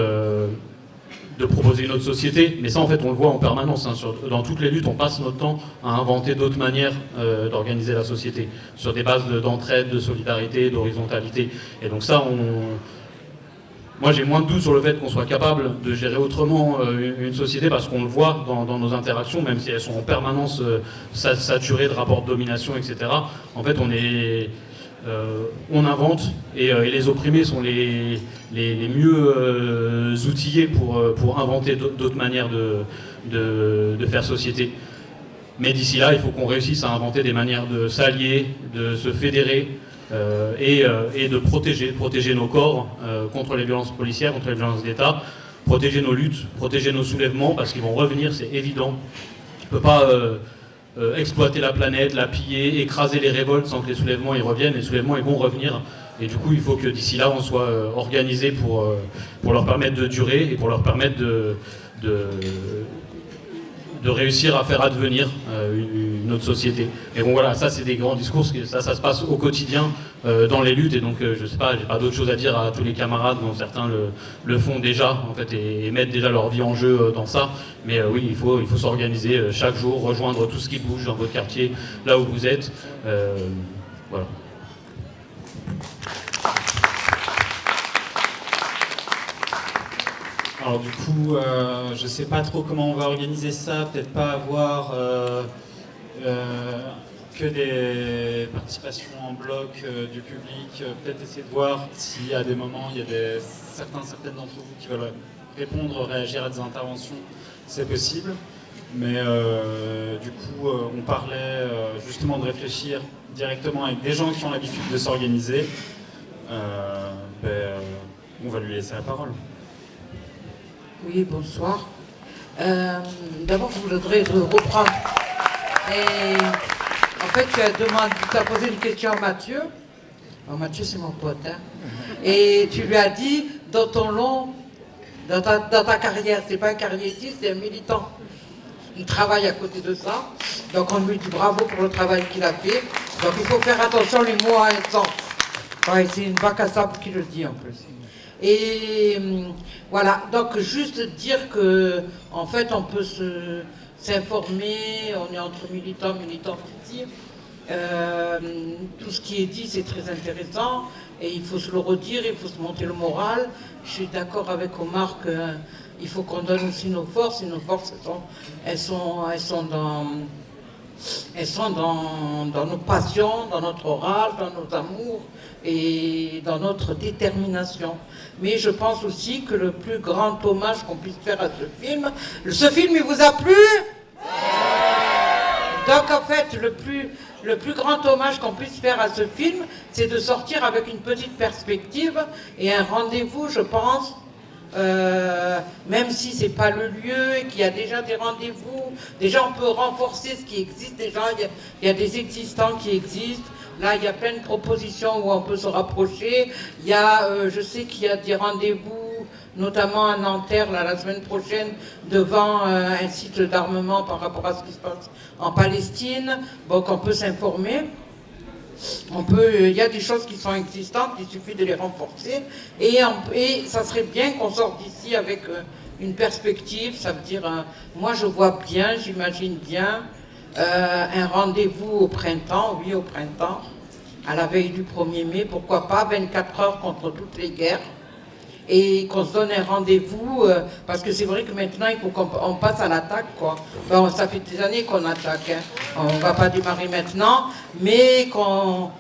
de proposer une autre société. Mais ça, en fait, on le voit en permanence. Dans toutes les luttes, on passe notre temps à inventer d'autres manières d'organiser la société, sur des bases d'entraide, de solidarité, d'horizontalité. Et donc ça, moi, j'ai moins de doute sur le fait qu'on soit capable de gérer autrement une société, parce qu'on le voit dans nos interactions, même si elles sont en permanence saturées de rapports de domination, etc. En fait, on invente, et les opprimés sont les mieux outillés pour inventer d'autres manières de faire société. Mais d'ici là, il faut qu'on réussisse à inventer des manières de s'allier, de se fédérer, et de protéger nos corps contre les violences policières, contre les violences d'État, protéger nos luttes, protéger nos soulèvements, parce qu'ils vont revenir, c'est évident. On ne peut pas exploiter la planète, la piller, écraser les révoltes sans que les soulèvements y reviennent. Les soulèvements, ils vont revenir. Et du coup, il faut que d'ici là, on soit organisé pour leur permettre de durer et pour leur permettre de réussir à faire advenir une autre société. Et bon voilà, ça c'est des grands discours, ça se passe au quotidien dans les luttes, et donc je sais pas, j'ai pas d'autre chose à dire à tous les camarades, dont certains le font déjà en fait, et mettent déjà leur vie en jeu dans ça. Mais oui, il faut s'organiser chaque jour, rejoindre tout ce qui bouge dans votre quartier, là où vous êtes. Voilà. Alors du coup, je sais pas trop comment on va organiser ça, peut-être pas avoir que des participations en bloc du public, peut-être essayer de voir si à des moments il y a certaines d'entre vous qui veulent répondre, réagir à des interventions, c'est possible. Mais du coup, on parlait justement de réfléchir directement avec des gens qui ont l'habitude de s'organiser. On va lui laisser la parole. Oui, bonsoir. D'abord, je voudrais reprendre. Et en fait, tu as posé une question à Mathieu. Alors, Mathieu, c'est mon pote. Hein. Et tu lui as dit, dans ta carrière, c'est pas un carriériste, c'est un militant. Il travaille à côté de ça. Donc, on lui dit bravo pour le travail qu'il a fait. Donc, il faut faire attention les mots à un sens. Ouais, c'est une bac à sable qui le dit en plus. Et voilà, donc juste dire que en fait on peut s'informer, on est entre militants ici, Tout ce qui est dit, c'est très intéressant et il faut se le redire, il faut se monter le moral. Je suis d'accord avec Omar qu'il faut qu'on donne aussi nos forces, et nos forces, elles sont dans nos passions, dans notre orage, dans nos amours et dans notre détermination. Mais je pense aussi que le plus grand hommage qu'on puisse faire à ce film il vous a plu? Donc en fait, le plus grand hommage qu'on puisse faire à ce film, c'est de sortir avec une petite perspective et un rendez-vous, je pense, même si c'est pas le lieu et qu'il y a déjà des rendez-vous, déjà on peut renforcer ce qui existe, déjà il y a des existants qui existent. Là, il y a plein de propositions où on peut se rapprocher. Il y a, je sais qu'il y a des rendez-vous, notamment à Nanterre, là, la semaine prochaine, devant un site d'armement par rapport à ce qui se passe en Palestine. Donc, on peut s'informer. Il y a des choses qui sont existantes, il suffit de les renforcer. Et ça serait bien qu'on sorte d'ici avec une perspective. Ça veut dire, moi, je vois bien, j'imagine bien. Un rendez-vous au printemps, oui, au printemps, à la veille du 1er mai, pourquoi pas, 24 heures contre toutes les guerres, et qu'on se donne un rendez-vous, parce que c'est vrai que maintenant, il faut qu'on passe à l'attaque, quoi. Bon, ça fait des années qu'on attaque, hein. On ne va pas démarrer maintenant, mais qu'on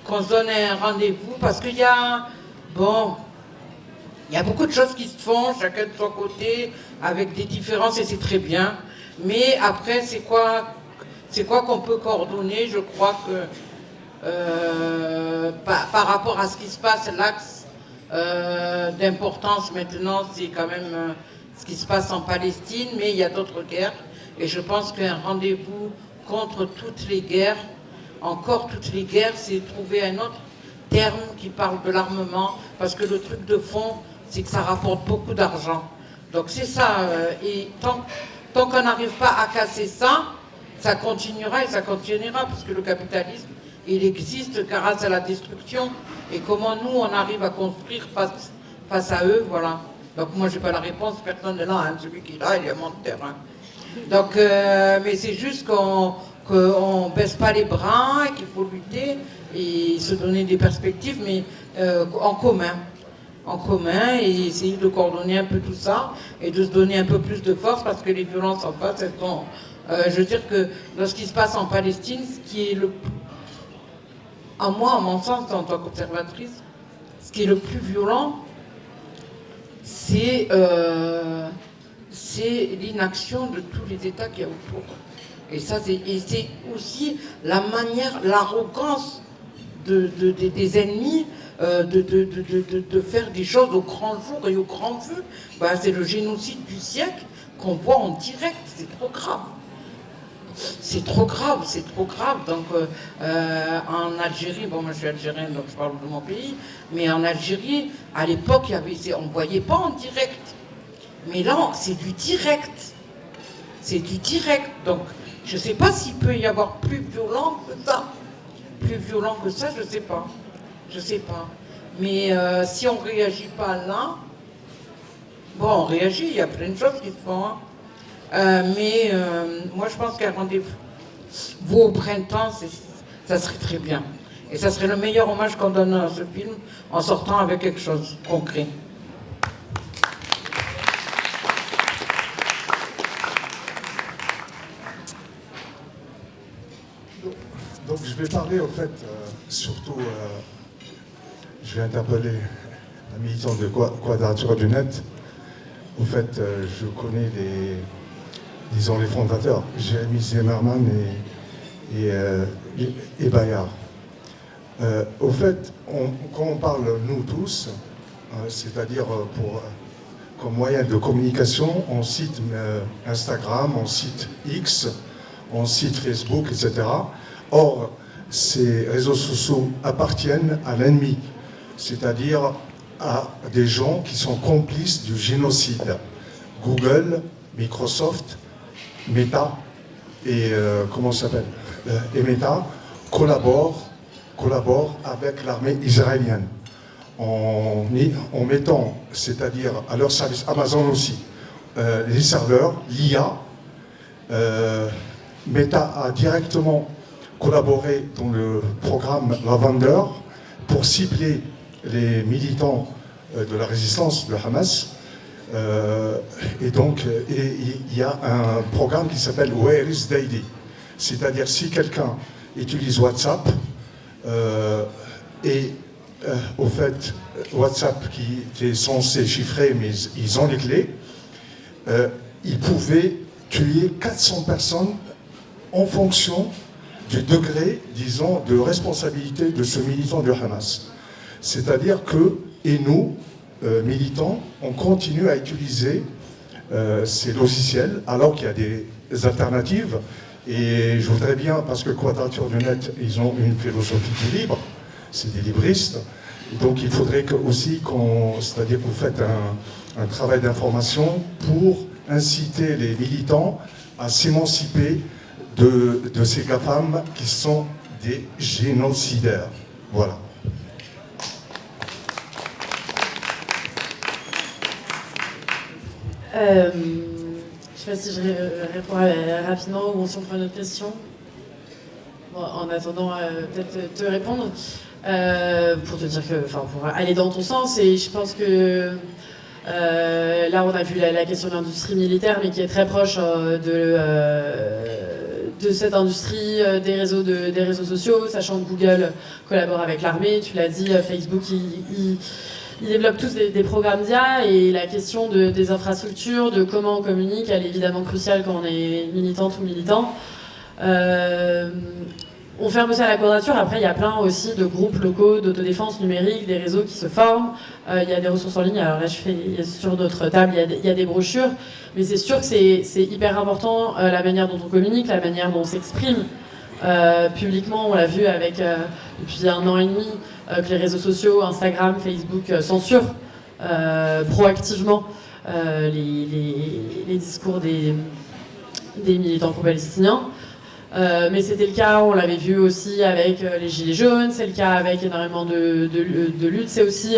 se donne un rendez-vous, parce qu'il y a, il y a beaucoup de choses qui se font, chacun de son côté, avec des différences, et c'est très bien. Mais après, c'est quoi qu'on peut coordonner? Je crois que par rapport à ce qui se passe, l'axe d'importance maintenant, c'est quand même ce qui se passe en Palestine, mais il y a d'autres guerres. Et je pense qu'un rendez-vous contre toutes les guerres, encore toutes les guerres, c'est trouver un autre terme qui parle de l'armement, parce que le truc de fond, c'est que ça rapporte beaucoup d'argent. Donc c'est ça, et tant qu'on n'arrive pas à casser ça, ça continuera et ça continuera, parce que le capitalisme, il existe grâce à la destruction. Et comment nous, on arrive à construire face à eux, voilà. Donc moi, je n'ai pas la réponse, personne n'est là, hein. Celui qui est là, il est mon terrain. Donc, mais c'est juste qu'on ne baisse pas les bras, qu'il faut lutter et se donner des perspectives, mais en commun et essayer de coordonner un peu tout ça et de se donner un peu plus de force, parce que les violences en face, elles sont... je veux dire que dans ce qui se passe en Palestine, ce qui est à mon sens, en tant qu'observatrice, ce qui est le plus violent, c'est l'inaction de tous les États qu'il y a autour. Et c'est aussi la manière, l'arrogance des ennemis de faire des choses au grand jour et au grand feu. C'est le génocide du siècle qu'on voit en direct, c'est trop grave. C'est trop grave. Donc en Algérie, moi je suis algérienne donc je parle de mon pays, mais en Algérie, à l'époque, on ne voyait pas en direct. Mais là, c'est du direct. Donc je ne sais pas s'il peut y avoir plus violent que ça. Je ne sais pas. Mais si on ne réagit pas là, on réagit, il y a plein de choses qui se font. Mais moi, je pense qu'un rendez-vous au printemps, ça serait très bien. Et ça serait le meilleur hommage qu'on donne à ce film, en sortant avec quelque chose de concret. Donc je vais parler, au fait, surtout, je vais interpeller la militante de Quadrature du Net. Au fait, je connais les fondateurs, Jérémy Zimmerman et Bayard. Au fait, quand on parle nous tous, c'est-à-dire comme moyen de communication, on cite Instagram, on cite X, on cite Facebook, etc. Or, ces réseaux sociaux appartiennent à l'ennemi, c'est-à-dire à des gens qui sont complices du génocide. Google, Microsoft, Meta et et Meta collaborent avec l'armée israélienne en mettant, c'est-à-dire à leur service, Amazon aussi, les serveurs, l'IA. Meta a directement collaboré dans le programme Lavender pour cibler les militants de la résistance de Hamas. Et donc, il y a un programme qui s'appelle Where is Daily. C'est-à-dire, si quelqu'un utilise WhatsApp, au fait, WhatsApp qui est censé chiffrer, mais ils ont les clés, ils pouvaient tuer 400 personnes en fonction du degré, disons, de responsabilité de ce militant du Hamas. C'est-à-dire que, et nous, militants, on continue à utiliser ces logiciels alors qu'il y a des alternatives. Et je voudrais bien, parce que Quadrature du Net, ils ont une philosophie du libre, c'est des libristes, donc il faudrait aussi c'est-à-dire que vous faites un travail d'information pour inciter les militants à s'émanciper de ces GAFAM qui sont des génocidaires. Voilà. Je ne sais pas si je réponds rapidement ou si on prend une autre question. Bon, en attendant, peut-être te répondre, pour te dire que, enfin, pour aller dans ton sens, et je pense que là, on a vu la question de l'industrie militaire, mais qui est très proche de cette industrie des réseaux sociaux, sachant que Google collabore avec l'armée, tu l'as dit, Facebook, ils développent tous des programmes d'IA, et la question des infrastructures, de comment on communique, elle est évidemment cruciale quand on est militante ou militant. On fait un peu ça à la Quadrature. Après, il y a plein aussi de groupes locaux d'autodéfense numérique, des réseaux qui se forment. Il y a des ressources en ligne. Alors là, sur notre table, il y a des brochures. Mais c'est sûr que c'est hyper important la manière dont on communique, la manière dont on s'exprime publiquement. On l'a vu depuis 1 an et demi que les réseaux sociaux, Instagram, Facebook censurent proactivement les discours des militants pro-palestiniens. Mais c'était le cas, on l'avait vu aussi avec les Gilets jaunes, c'est le cas avec énormément de luttes. C'est aussi,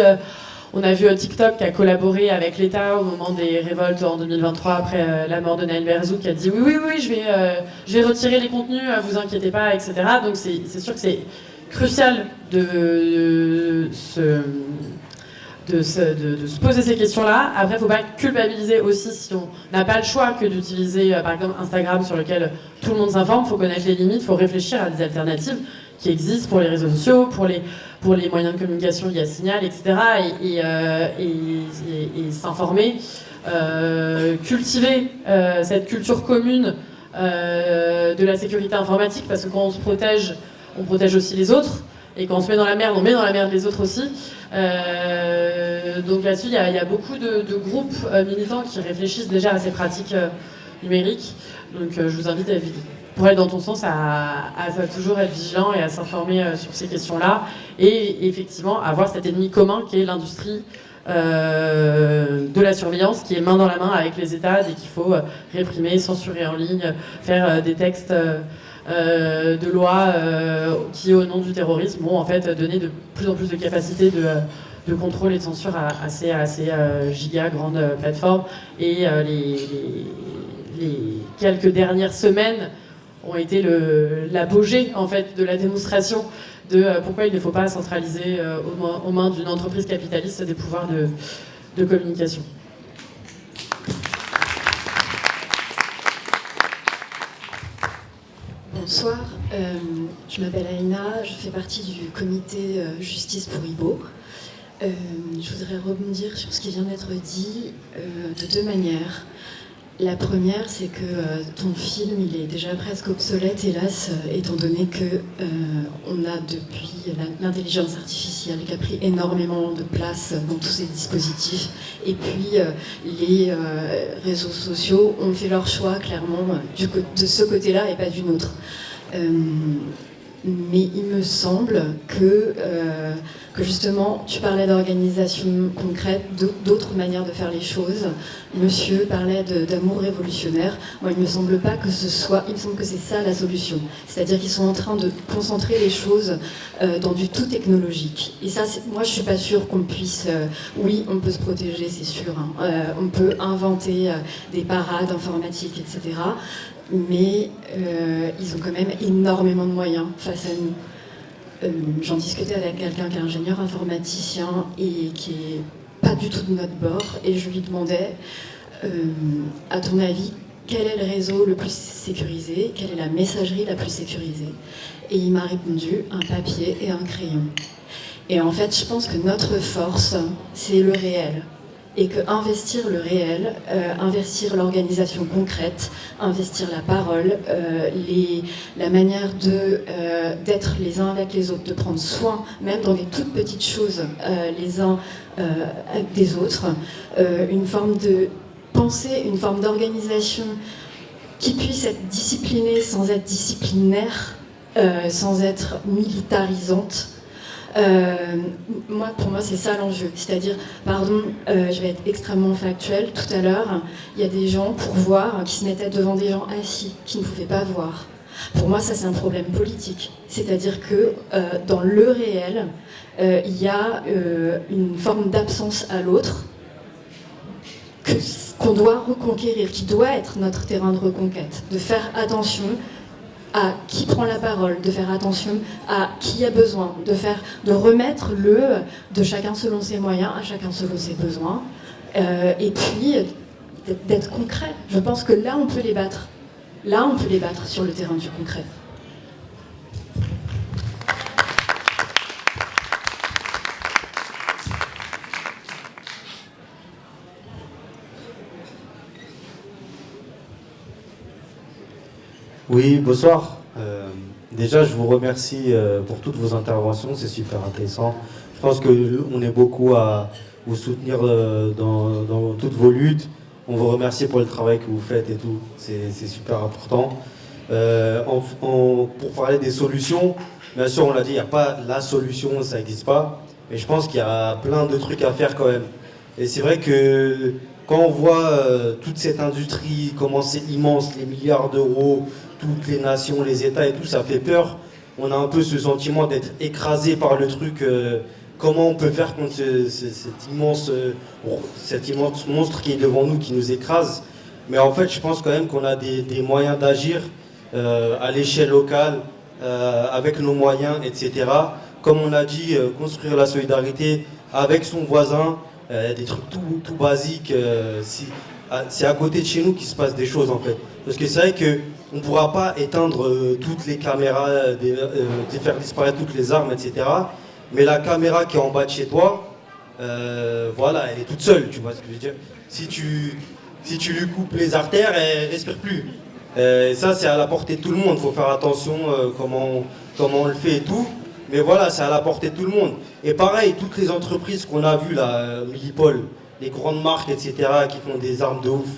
on a vu TikTok qui a collaboré avec l'État au moment des révoltes en 2023 après la mort de Naël Berzouk, qui a dit oui, je vais retirer les contenus, vous inquiétez pas, etc. Donc c'est sûr que c'est crucial de se poser ces questions-là. Après, il ne faut pas culpabiliser aussi si on n'a pas le choix que d'utiliser, par exemple, Instagram, sur lequel tout le monde s'informe. Il faut connaître les limites, il faut réfléchir à des alternatives qui existent pour les réseaux sociaux, pour les moyens de communication via Signal, etc. Et s'informer, cultiver cette culture commune de la sécurité informatique, parce que quand on se protège, on protège aussi les autres. Et quand on se met dans la merde, on met dans la merde les autres aussi. Donc là-dessus, il y a beaucoup de groupes militants qui réfléchissent déjà à ces pratiques numériques. Donc je vous invite, pour aller dans ton sens, à toujours être vigilant et à s'informer sur ces questions-là. Et effectivement, avoir cet ennemi commun qui est l'industrie de la surveillance, qui est main dans la main avec les États dès qu'il faut réprimer, censurer en ligne, faire des textes de loi qui, au nom du terrorisme, vont en fait donner de plus en plus de capacités de contrôle et de censure à ces giga grandes plateformes. Et les quelques dernières semaines ont été l'apogée en fait de la démonstration de pourquoi il ne faut pas centraliser aux mains d'une entreprise capitaliste des pouvoirs de communication. Bonsoir, je m'appelle Aïna, je fais partie du comité Justice pour Ibo. Je voudrais rebondir sur ce qui vient d'être dit de 2 manières. La première, c'est que ton film, il est déjà presque obsolète, hélas, étant donné que on a depuis l'intelligence artificielle qui a pris énormément de place dans tous ces dispositifs. Et puis, les réseaux sociaux ont fait leur choix, clairement, de ce côté-là et pas d'une autre. Mais il me semble que justement, tu parlais d'organisation concrète, d'autres manières de faire les choses. Monsieur parlait d'amour révolutionnaire. Moi, il me semble pas que ce soit... Il me semble que c'est ça la solution. C'est-à-dire qu'ils sont en train de concentrer les choses dans du tout technologique. Et ça, moi, je suis pas sûre qu'on puisse... oui, on peut se protéger, c'est sûr. Hein. On peut inventer des parades informatiques, etc. mais ils ont quand même énormément de moyens face à nous. J'en discutais avec quelqu'un qui est ingénieur informaticien et qui est pas du tout de notre bord, et je lui demandais, à ton avis, quel est le réseau le plus sécurisé, quelle est la messagerie la plus sécurisée? Et il m'a répondu, un papier et un crayon. Et en fait, je pense que notre force, c'est le réel. Et que investir le réel, investir l'organisation concrète, investir la parole, la manière d'être les uns avec les autres, de prendre soin, même dans des toutes petites choses, les uns des autres, une forme de pensée, une forme d'organisation qui puisse être disciplinée sans être disciplinaire, sans être militarisante. Pour moi, c'est ça l'enjeu. C'est-à-dire, je vais être extrêmement factuelle. Tout à l'heure, il y a des gens, pour voir, qui se mettaient devant des gens assis, qui ne pouvaient pas voir. Pour moi, ça, c'est un problème politique. C'est-à-dire que dans le réel, il y a une forme d'absence à l'autre qu'on doit reconquérir, qui doit être notre terrain de reconquête. De faire attention à qui prend la parole, de faire attention à qui a besoin, de remettre de chacun selon ses moyens, à chacun selon ses besoins, et puis d'être concret. Je pense que là, on peut les battre. Là, on peut les battre sur le terrain du concret. Oui, bonsoir. Déjà, je vous remercie pour toutes vos interventions, c'est super intéressant. Je pense qu'on est beaucoup à vous soutenir dans toutes vos luttes. On vous remercie pour le travail que vous faites et tout, c'est super important. Pour parler des solutions, bien sûr, on l'a dit, il n'y a pas la solution, ça n'existe pas. Mais je pense qu'il y a plein de trucs à faire quand même. Et c'est vrai que quand on voit toute cette industrie, comment c'est immense, les milliards d'euros, toutes les nations, les États et tout, ça fait peur. On a un peu ce sentiment d'être écrasé par le truc. Comment on peut faire contre cet immense monstre qui est devant nous, qui nous écrase? Mais en fait, je pense quand même qu'on a des moyens d'agir à l'échelle locale, avec nos moyens, etc. Comme on a dit, construire la solidarité avec son voisin, des trucs tout basiques. C'est à côté de chez nous qu'il se passe des choses en fait. Parce que c'est vrai qu'on ne pourra pas éteindre toutes les caméras, faire disparaître toutes les armes, etc. Mais la caméra qui est en bas de chez toi, voilà, elle est toute seule, tu vois ce que je veux dire. Si tu lui coupes les artères, elle ne respire plus. Ça, c'est à la portée de tout le monde. Il faut faire attention comment on le fait et tout. Mais voilà, c'est à la portée de tout le monde. Et pareil, toutes les entreprises qu'on a vues, là, Millipol, les grandes marques, etc., qui font des armes de ouf,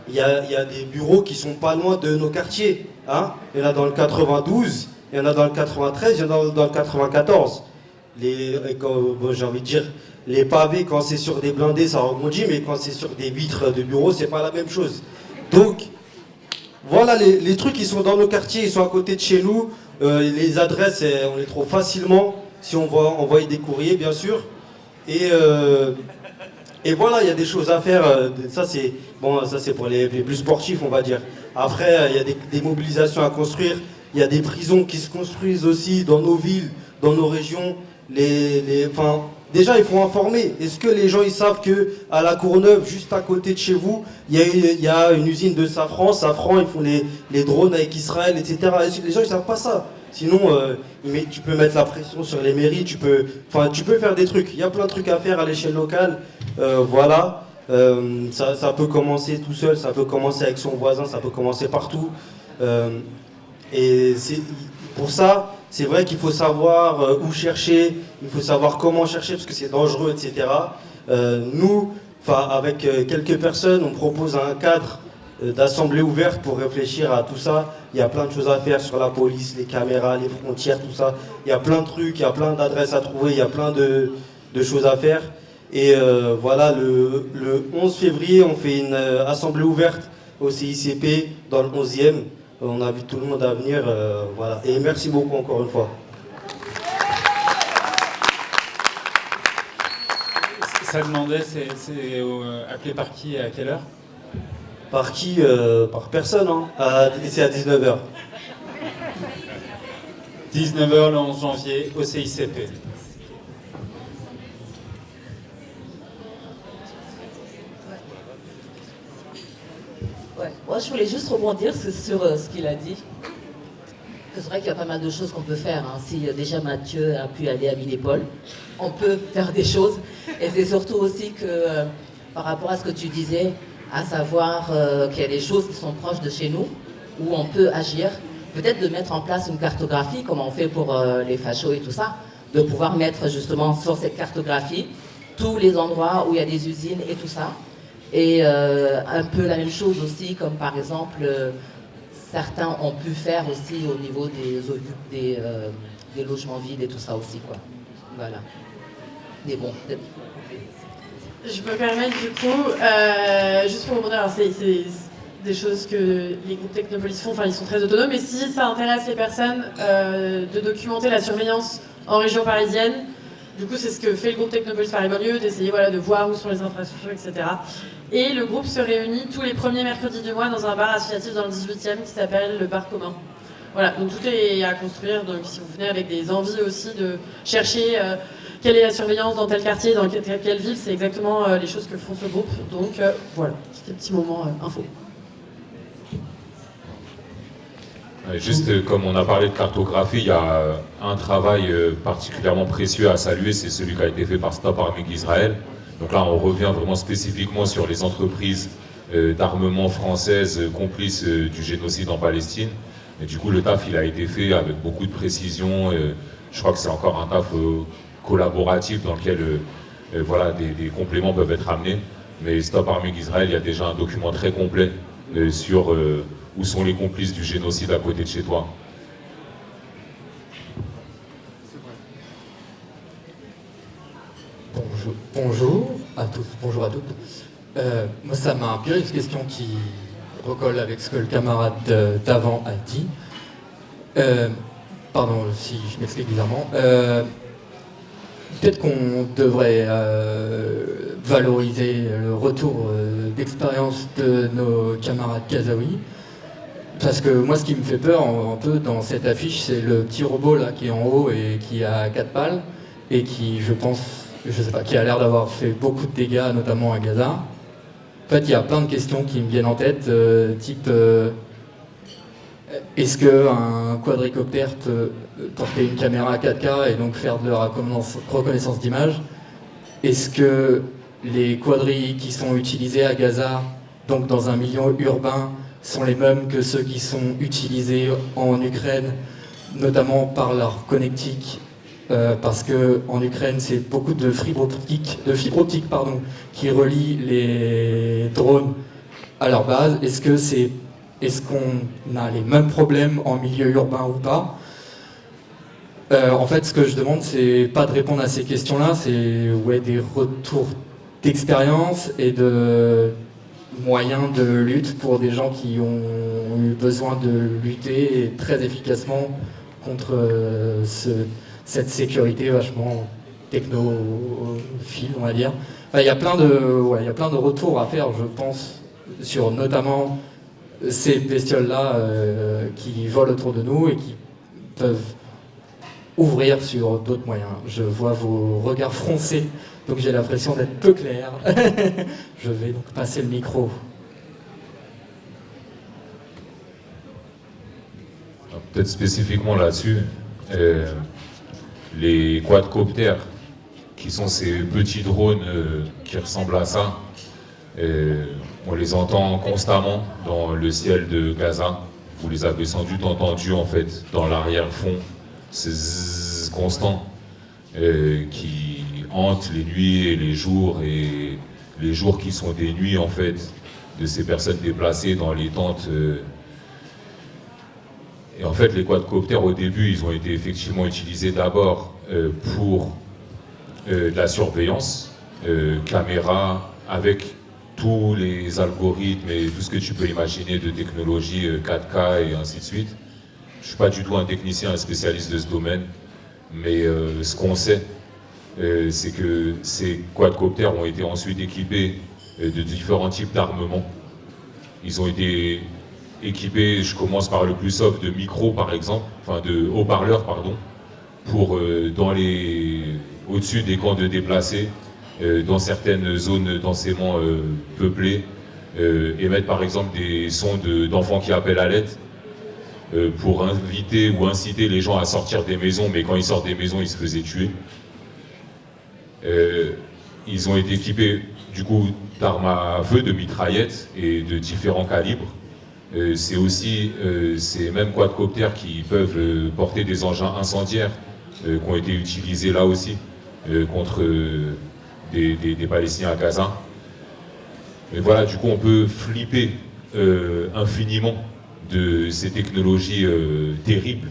il y a des bureaux qui sont pas loin de nos quartiers. Hein. Il y en a dans le 92, il y en a dans le 93, il y en a dans le 94. J'ai envie de dire, les pavés, quand c'est sur des blindés, ça rebondit, mais quand c'est sur des vitres de bureaux, c'est pas la même chose. Donc, voilà, les trucs, ils sont dans nos quartiers, ils sont à côté de chez nous. Les adresses, on les trouve facilement, si on va envoyer des courriers, bien sûr. Et voilà, il y a des choses à faire. Ça, c'est pour les plus sportifs, on va dire. Après, il y a des mobilisations à construire. Il y a des prisons qui se construisent aussi dans nos villes, dans nos régions. Déjà, il faut informer. Est-ce que les gens ils savent qu'à la Courneuve, juste à côté de chez vous, il y a une usine de Safran. Safran, ils font les drones avec Israël, etc. Les gens ils savent pas ça. Sinon, tu peux mettre la pression sur les mairies. Tu peux faire des trucs. Il y a plein de trucs à faire à l'échelle locale. Voilà. Ça peut commencer tout seul. Ça peut commencer avec son voisin. Ça peut commencer partout. Et pour ça, c'est vrai qu'il faut savoir où chercher, il faut savoir comment chercher parce que c'est dangereux, etc. Nous, avec quelques personnes, on propose un cadre d'assemblée ouverte pour réfléchir à tout ça. Il y a plein de choses à faire sur la police, les caméras, les frontières, tout ça. Il y a plein de trucs, il y a plein d'adresses à trouver, il y a plein de choses à faire. Et voilà, le 11 février, on fait une assemblée ouverte au CICP dans le 11e. On invite tout le monde à venir, voilà. Et merci beaucoup encore une fois. Ça demandait, c'est appelé par qui et à quelle heure? Par qui Par personne, hein. Et c'est à 19h. 19h le 11 janvier au CICP. Ouais. Moi, je voulais juste rebondir sur ce qu'il a dit. C'est vrai qu'il y a pas mal de choses qu'on peut faire. Hein. Si déjà Mathieu a pu aller à Minépole, on peut faire des choses. Et c'est surtout aussi que, par rapport à ce que tu disais, à savoir qu'il y a des choses qui sont proches de chez nous, où on peut agir, peut-être de mettre en place une cartographie, comme on fait pour les fachos et tout ça, de pouvoir mettre justement sur cette cartographie tous les endroits où il y a des usines et tout ça. Et un peu la même chose aussi, comme par exemple, certains ont pu faire aussi au niveau des logements vides et tout ça aussi, quoi. Voilà. Mais bon, peut-être. Je me permets du coup, juste pour rebondir, alors c'est des choses que les groupes Technopolis font, enfin ils sont très autonomes, et si ça intéresse les personnes de documenter la surveillance en région parisienne, du coup c'est ce que fait le groupe Technopolis Paris-Banlieue, d'essayer voilà, de voir où sont les infrastructures, etc. Et le groupe se réunit tous les premiers mercredis du mois dans un bar associatif dans le 18e qui s'appelle le Bar Commun. Voilà, donc tout est à construire, donc si vous venez avec des envies aussi de chercher quelle est la surveillance dans tel quartier, dans quelle ville, c'est exactement les choses que font ce groupe. Donc voilà, c'était un petit moment info. Juste comme on a parlé de cartographie, il y a un travail particulièrement précieux à saluer, c'est celui qui a été fait par Stop Arming Israël. Donc là, on revient vraiment spécifiquement sur les entreprises d'armement françaises complices du génocide en Palestine. Et du coup, le taf, il a été fait avec beaucoup de précision. Je crois que c'est encore un taf collaboratif dans lequel voilà, des compléments peuvent être amenés. Mais Stop Arming Israël, il y a déjà un document très complet sur où sont les complices du génocide à côté de chez toi. Bonjour à tous, bonjour à toutes. Moi, ça m'a inspiré une question qui recolle avec ce que le camarade d'avant a dit. Pardon si je m'explique bizarrement. Peut-être qu'on devrait valoriser le retour d'expérience de nos camarades gazaouis. Parce que moi, ce qui me fait peur un peu dans cette affiche, c'est le petit robot là qui est en haut et qui a 4 pales et qui, je pense, je sais pas, qui a l'air d'avoir fait beaucoup de dégâts, notamment à Gaza. En fait, il y a plein de questions qui me viennent en tête, type est-ce qu'un quadricoptère peut porter une caméra 4K et donc faire de la reconnaissance d'image? Est-ce que les quadris qui sont utilisés à Gaza, donc dans un milieu urbain, sont les mêmes que ceux qui sont utilisés en Ukraine, notamment par leur connectique, parce qu'en Ukraine, c'est beaucoup de fibre optique qui relie les drones à leur base. Est-ce qu'on a les mêmes problèmes en milieu urbain ou pas? En fait, ce que je demande, c'est pas de répondre à ces questions-là, c'est des retours d'expérience et de moyens de lutte pour des gens qui ont eu besoin de lutter très efficacement contre cette sécurité vachement technophile, on va dire. Enfin, il y a plein de retours à faire, je pense, sur notamment ces bestioles-là qui volent autour de nous et qui peuvent ouvrir sur d'autres moyens. Je vois vos regards froncés, donc j'ai l'impression d'être peu clair. Je vais donc passer le micro. Peut-être spécifiquement là-dessus, les quadcoptères, qui sont ces petits drones qui ressemblent à ça, on les entend constamment dans le ciel de Gaza. Vous les avez sans doute entendus en fait dans l'arrière-fond, ces zzz constants qui hantent les nuits et les jours qui sont des nuits en fait de ces personnes déplacées dans les tentes. Et en fait, les quadcoptères au début, ils ont été effectivement utilisés d'abord pour de la surveillance, caméra avec tous les algorithmes et tout ce que tu peux imaginer de technologie 4K et ainsi de suite. Je ne suis pas du tout un technicien, un spécialiste de ce domaine, mais ce qu'on sait, c'est que ces quadcoptères ont été ensuite équipés de différents types d'armements. Ils ont été équipés, je commence par le plus soft, de micros par exemple, enfin de haut-parleurs, pardon, pour au-dessus des camps de déplacés, dans certaines zones densément peuplées, émettre par exemple des sons d'enfants qui appellent à l'aide, pour inviter ou inciter les gens à sortir des maisons, mais quand ils sortent des maisons, ils se faisaient tuer. Ils ont été équipés du coup d'armes à feu, de mitraillettes et de différents calibres. C'est aussi ces mêmes quadcoptères qui peuvent porter des engins incendiaires qui ont été utilisés là aussi contre des Palestiniens à Gaza. Et voilà, du coup on peut flipper infiniment de ces technologies terribles,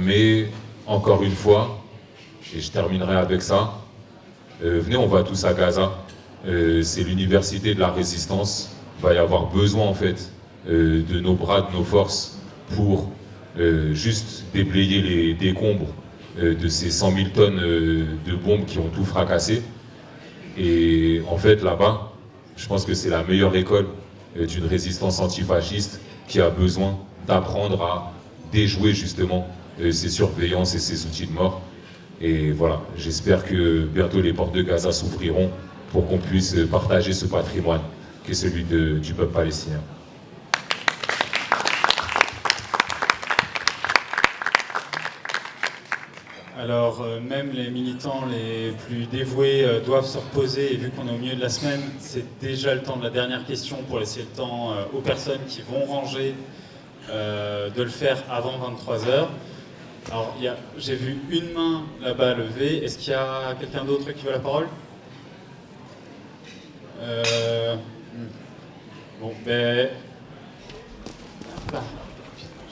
mais encore une fois, et je terminerai avec ça, venez, on va tous à Gaza, c'est l'université de la résistance, il va y avoir besoin en fait de nos bras, de nos forces pour juste déblayer les décombres de ces 100 000 tonnes de bombes qui ont tout fracassé. Et en fait là-bas, je pense que c'est la meilleure école d'une résistance antifasciste qui a besoin d'apprendre à déjouer justement ces surveillances et ces outils de mort. Et voilà, j'espère que bientôt les portes de Gaza s'ouvriront pour qu'on puisse partager ce patrimoine qui est celui du peuple palestinien. Alors, même les militants les plus dévoués doivent se reposer, et vu qu'on est au milieu de la semaine, c'est déjà le temps de la dernière question pour laisser le temps aux personnes qui vont ranger de le faire avant 23h. Alors, j'ai vu une main là-bas levée. Est-ce qu'il y a quelqu'un d'autre qui veut la parole ? Bon, ben...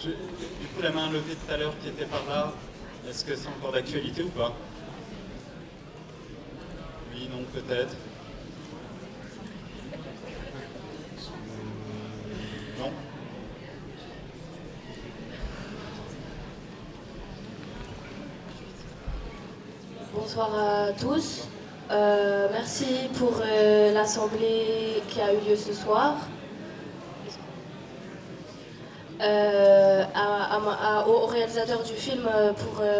du coup, la main levée tout à l'heure qui était par là, est-ce que c'est encore d'actualité ou pas ? Oui, non, peut-être. Non ? Bonsoir à tous. Merci pour l'assemblée qui a eu lieu ce soir. Au réalisateur du film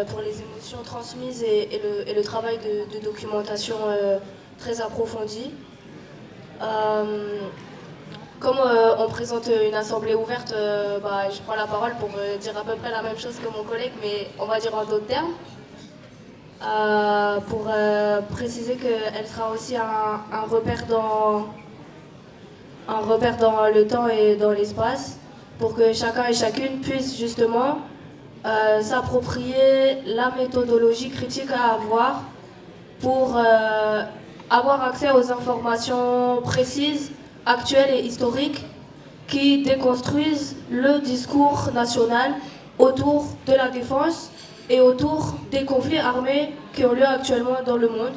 pour les émotions transmises et le travail de documentation très approfondi. Comme on présente une assemblée ouverte, je prends la parole pour dire à peu près la même chose que mon collègue, mais on va dire en d'autres termes. Pour préciser qu'elle sera aussi un repère dans le temps et dans l'espace, pour que chacun et chacune puisse justement s'approprier la méthodologie critique à avoir pour avoir accès aux informations précises, actuelles et historiques qui déconstruisent le discours national autour de la défense et autour des conflits armés qui ont lieu actuellement dans le monde.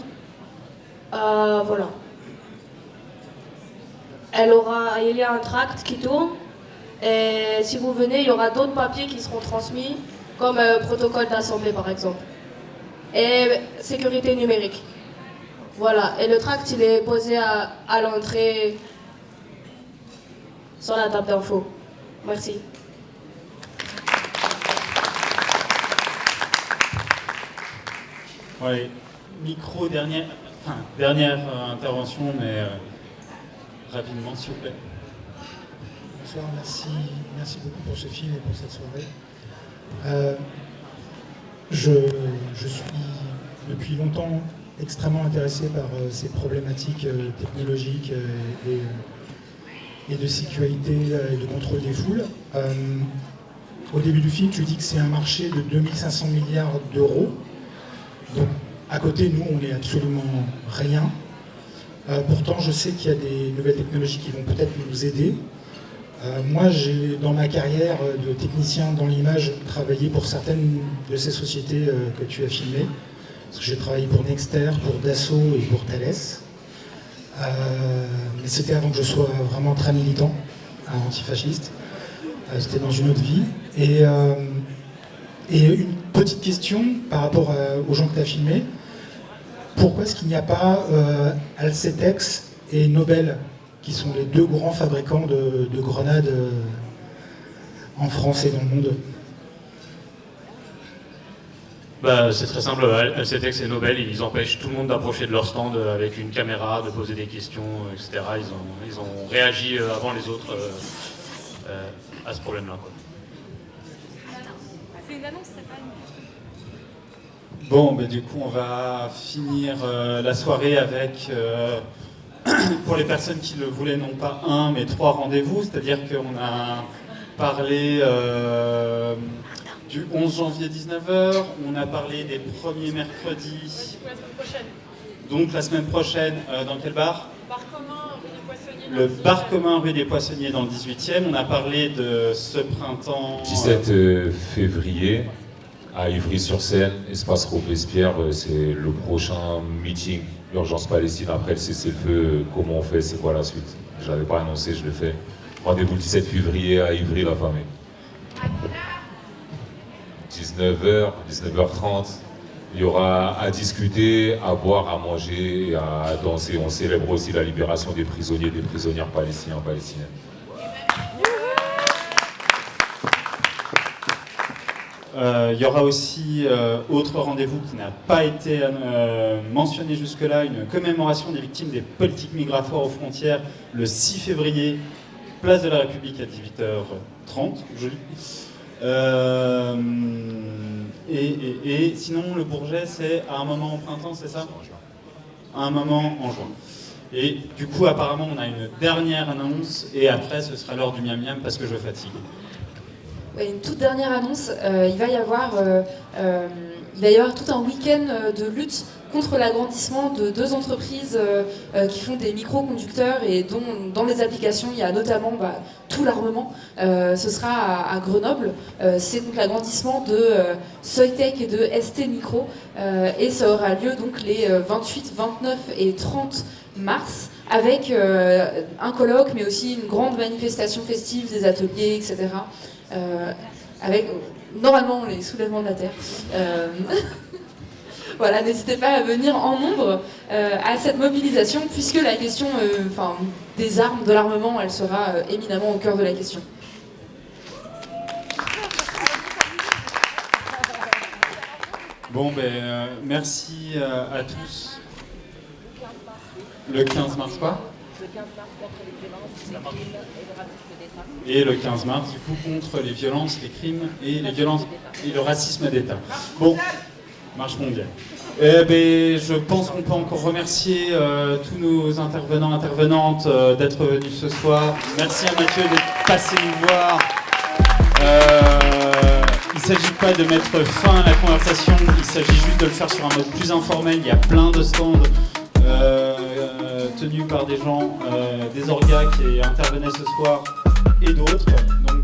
Voilà. Il y a un tract qui tourne, et si vous venez, il y aura d'autres papiers qui seront transmis, comme protocole d'assemblée par exemple, et sécurité numérique. Voilà, et le tract il est posé à l'entrée sur la table d'info. Merci. Ouais, dernière intervention, mais rapidement s'il vous plaît. Bonsoir, merci beaucoup pour ce film et pour cette soirée. Je suis depuis longtemps extrêmement intéressé par ces problématiques technologiques et de sécurité et de contrôle des foules. Au début du film, tu dis que c'est un marché de 2500 milliards d'euros. Donc, à côté, nous, on n'est absolument rien. Pourtant, je sais qu'il y a des nouvelles technologies qui vont peut-être nous aider. Moi, j'ai, dans ma carrière de technicien dans l'image, travaillé pour certaines de ces sociétés que tu as filmées. Parce que j'ai travaillé pour Nexter, pour Dassault et pour Thales. Mais c'était avant que je sois vraiment très militant, antifasciste. C'était dans une autre vie. Et une petite question par rapport aux gens que tu as filmés. Pourquoi est-ce qu'il n'y a pas Alcetex et Nobel qui sont les deux grands fabricants de grenades en France et dans le monde? C'est très simple, LCTX et Nobel, ils empêchent tout le monde d'approcher de leur stand avec une caméra, de poser des questions, etc. Ils ont réagi avant les autres à ce problème-là. C'est une annonce, c'est pas une... Bon, du coup, on va finir la soirée avec, pour les personnes qui le voulaient, non pas 1, mais 3 rendez-vous. C'est-à-dire qu'on a parlé du 11 janvier 19h, on a parlé des premiers mercredis. La semaine prochaine. Donc la semaine prochaine, dans quel bar ? Bar commun, rue des Poissonniers. Le bar commun rue des Poissonniers dans le 18e. On a parlé de ce printemps... 17 février, à Ivry-sur-Seine, espace Robespierre, c'est le prochain meeting, l'urgence Palestine après le cessez-le-feu. Comment on fait, c'est quoi la suite? Je ne l'avais pas annoncé, je l'ai fait. Rendez-vous le 17 février à Ivry-la-Famille. 19h, 19h30, il y aura à discuter, à boire, à manger, et à danser. On célèbre aussi la libération des prisonniers, des prisonnières palestiniens, palestiniennes. Il y aura aussi autre rendez-vous qui n'a pas été mentionné jusque-là, une commémoration des victimes des politiques migratoires aux frontières le 6 février, place de la République à 18h30, joli. Et sinon, le Bourget, c'est à un moment au printemps, c'est ça ? À un moment en juin. Et du coup, apparemment, on a une dernière annonce, et après, ce sera l'heure du miam-miam parce que je fatigue. Ouais, une toute dernière annonce, il va y avoir tout un week-end de lutte contre l'agrandissement de 2 entreprises qui font des microconducteurs et dont dans les applications il y a notamment tout l'armement. Ce sera à Grenoble. C'est donc l'agrandissement de Soitec et de ST Micro et ça aura lieu donc les 28, 29 et 30 mars avec un colloque mais aussi une grande manifestation festive, des ateliers, etc. Avec normalement les soulèvements de la terre. Voilà, n'hésitez pas à venir en nombre à cette mobilisation puisque la question des armes, de l'armement, elle sera éminemment au cœur de la question. Bon, merci à tous. Le 15 mars quoi ? Le 15 mars contre les violences, les crimes et le racisme d'État. Et le 15 mars, du coup, contre les violences, les crimes et les violences et le racisme d'État. Bon, marche mondiale. Je pense qu'on peut encore remercier tous nos intervenants, intervenantes d'être venus ce soir. Merci à Mathieu d'être passé nous voir. Il ne s'agit pas de mettre fin à la conversation, il s'agit juste de le faire sur un mode plus informel. Il y a plein de stands tenus par des gens, des orgas qui intervenaient ce soir et d'autres. Donc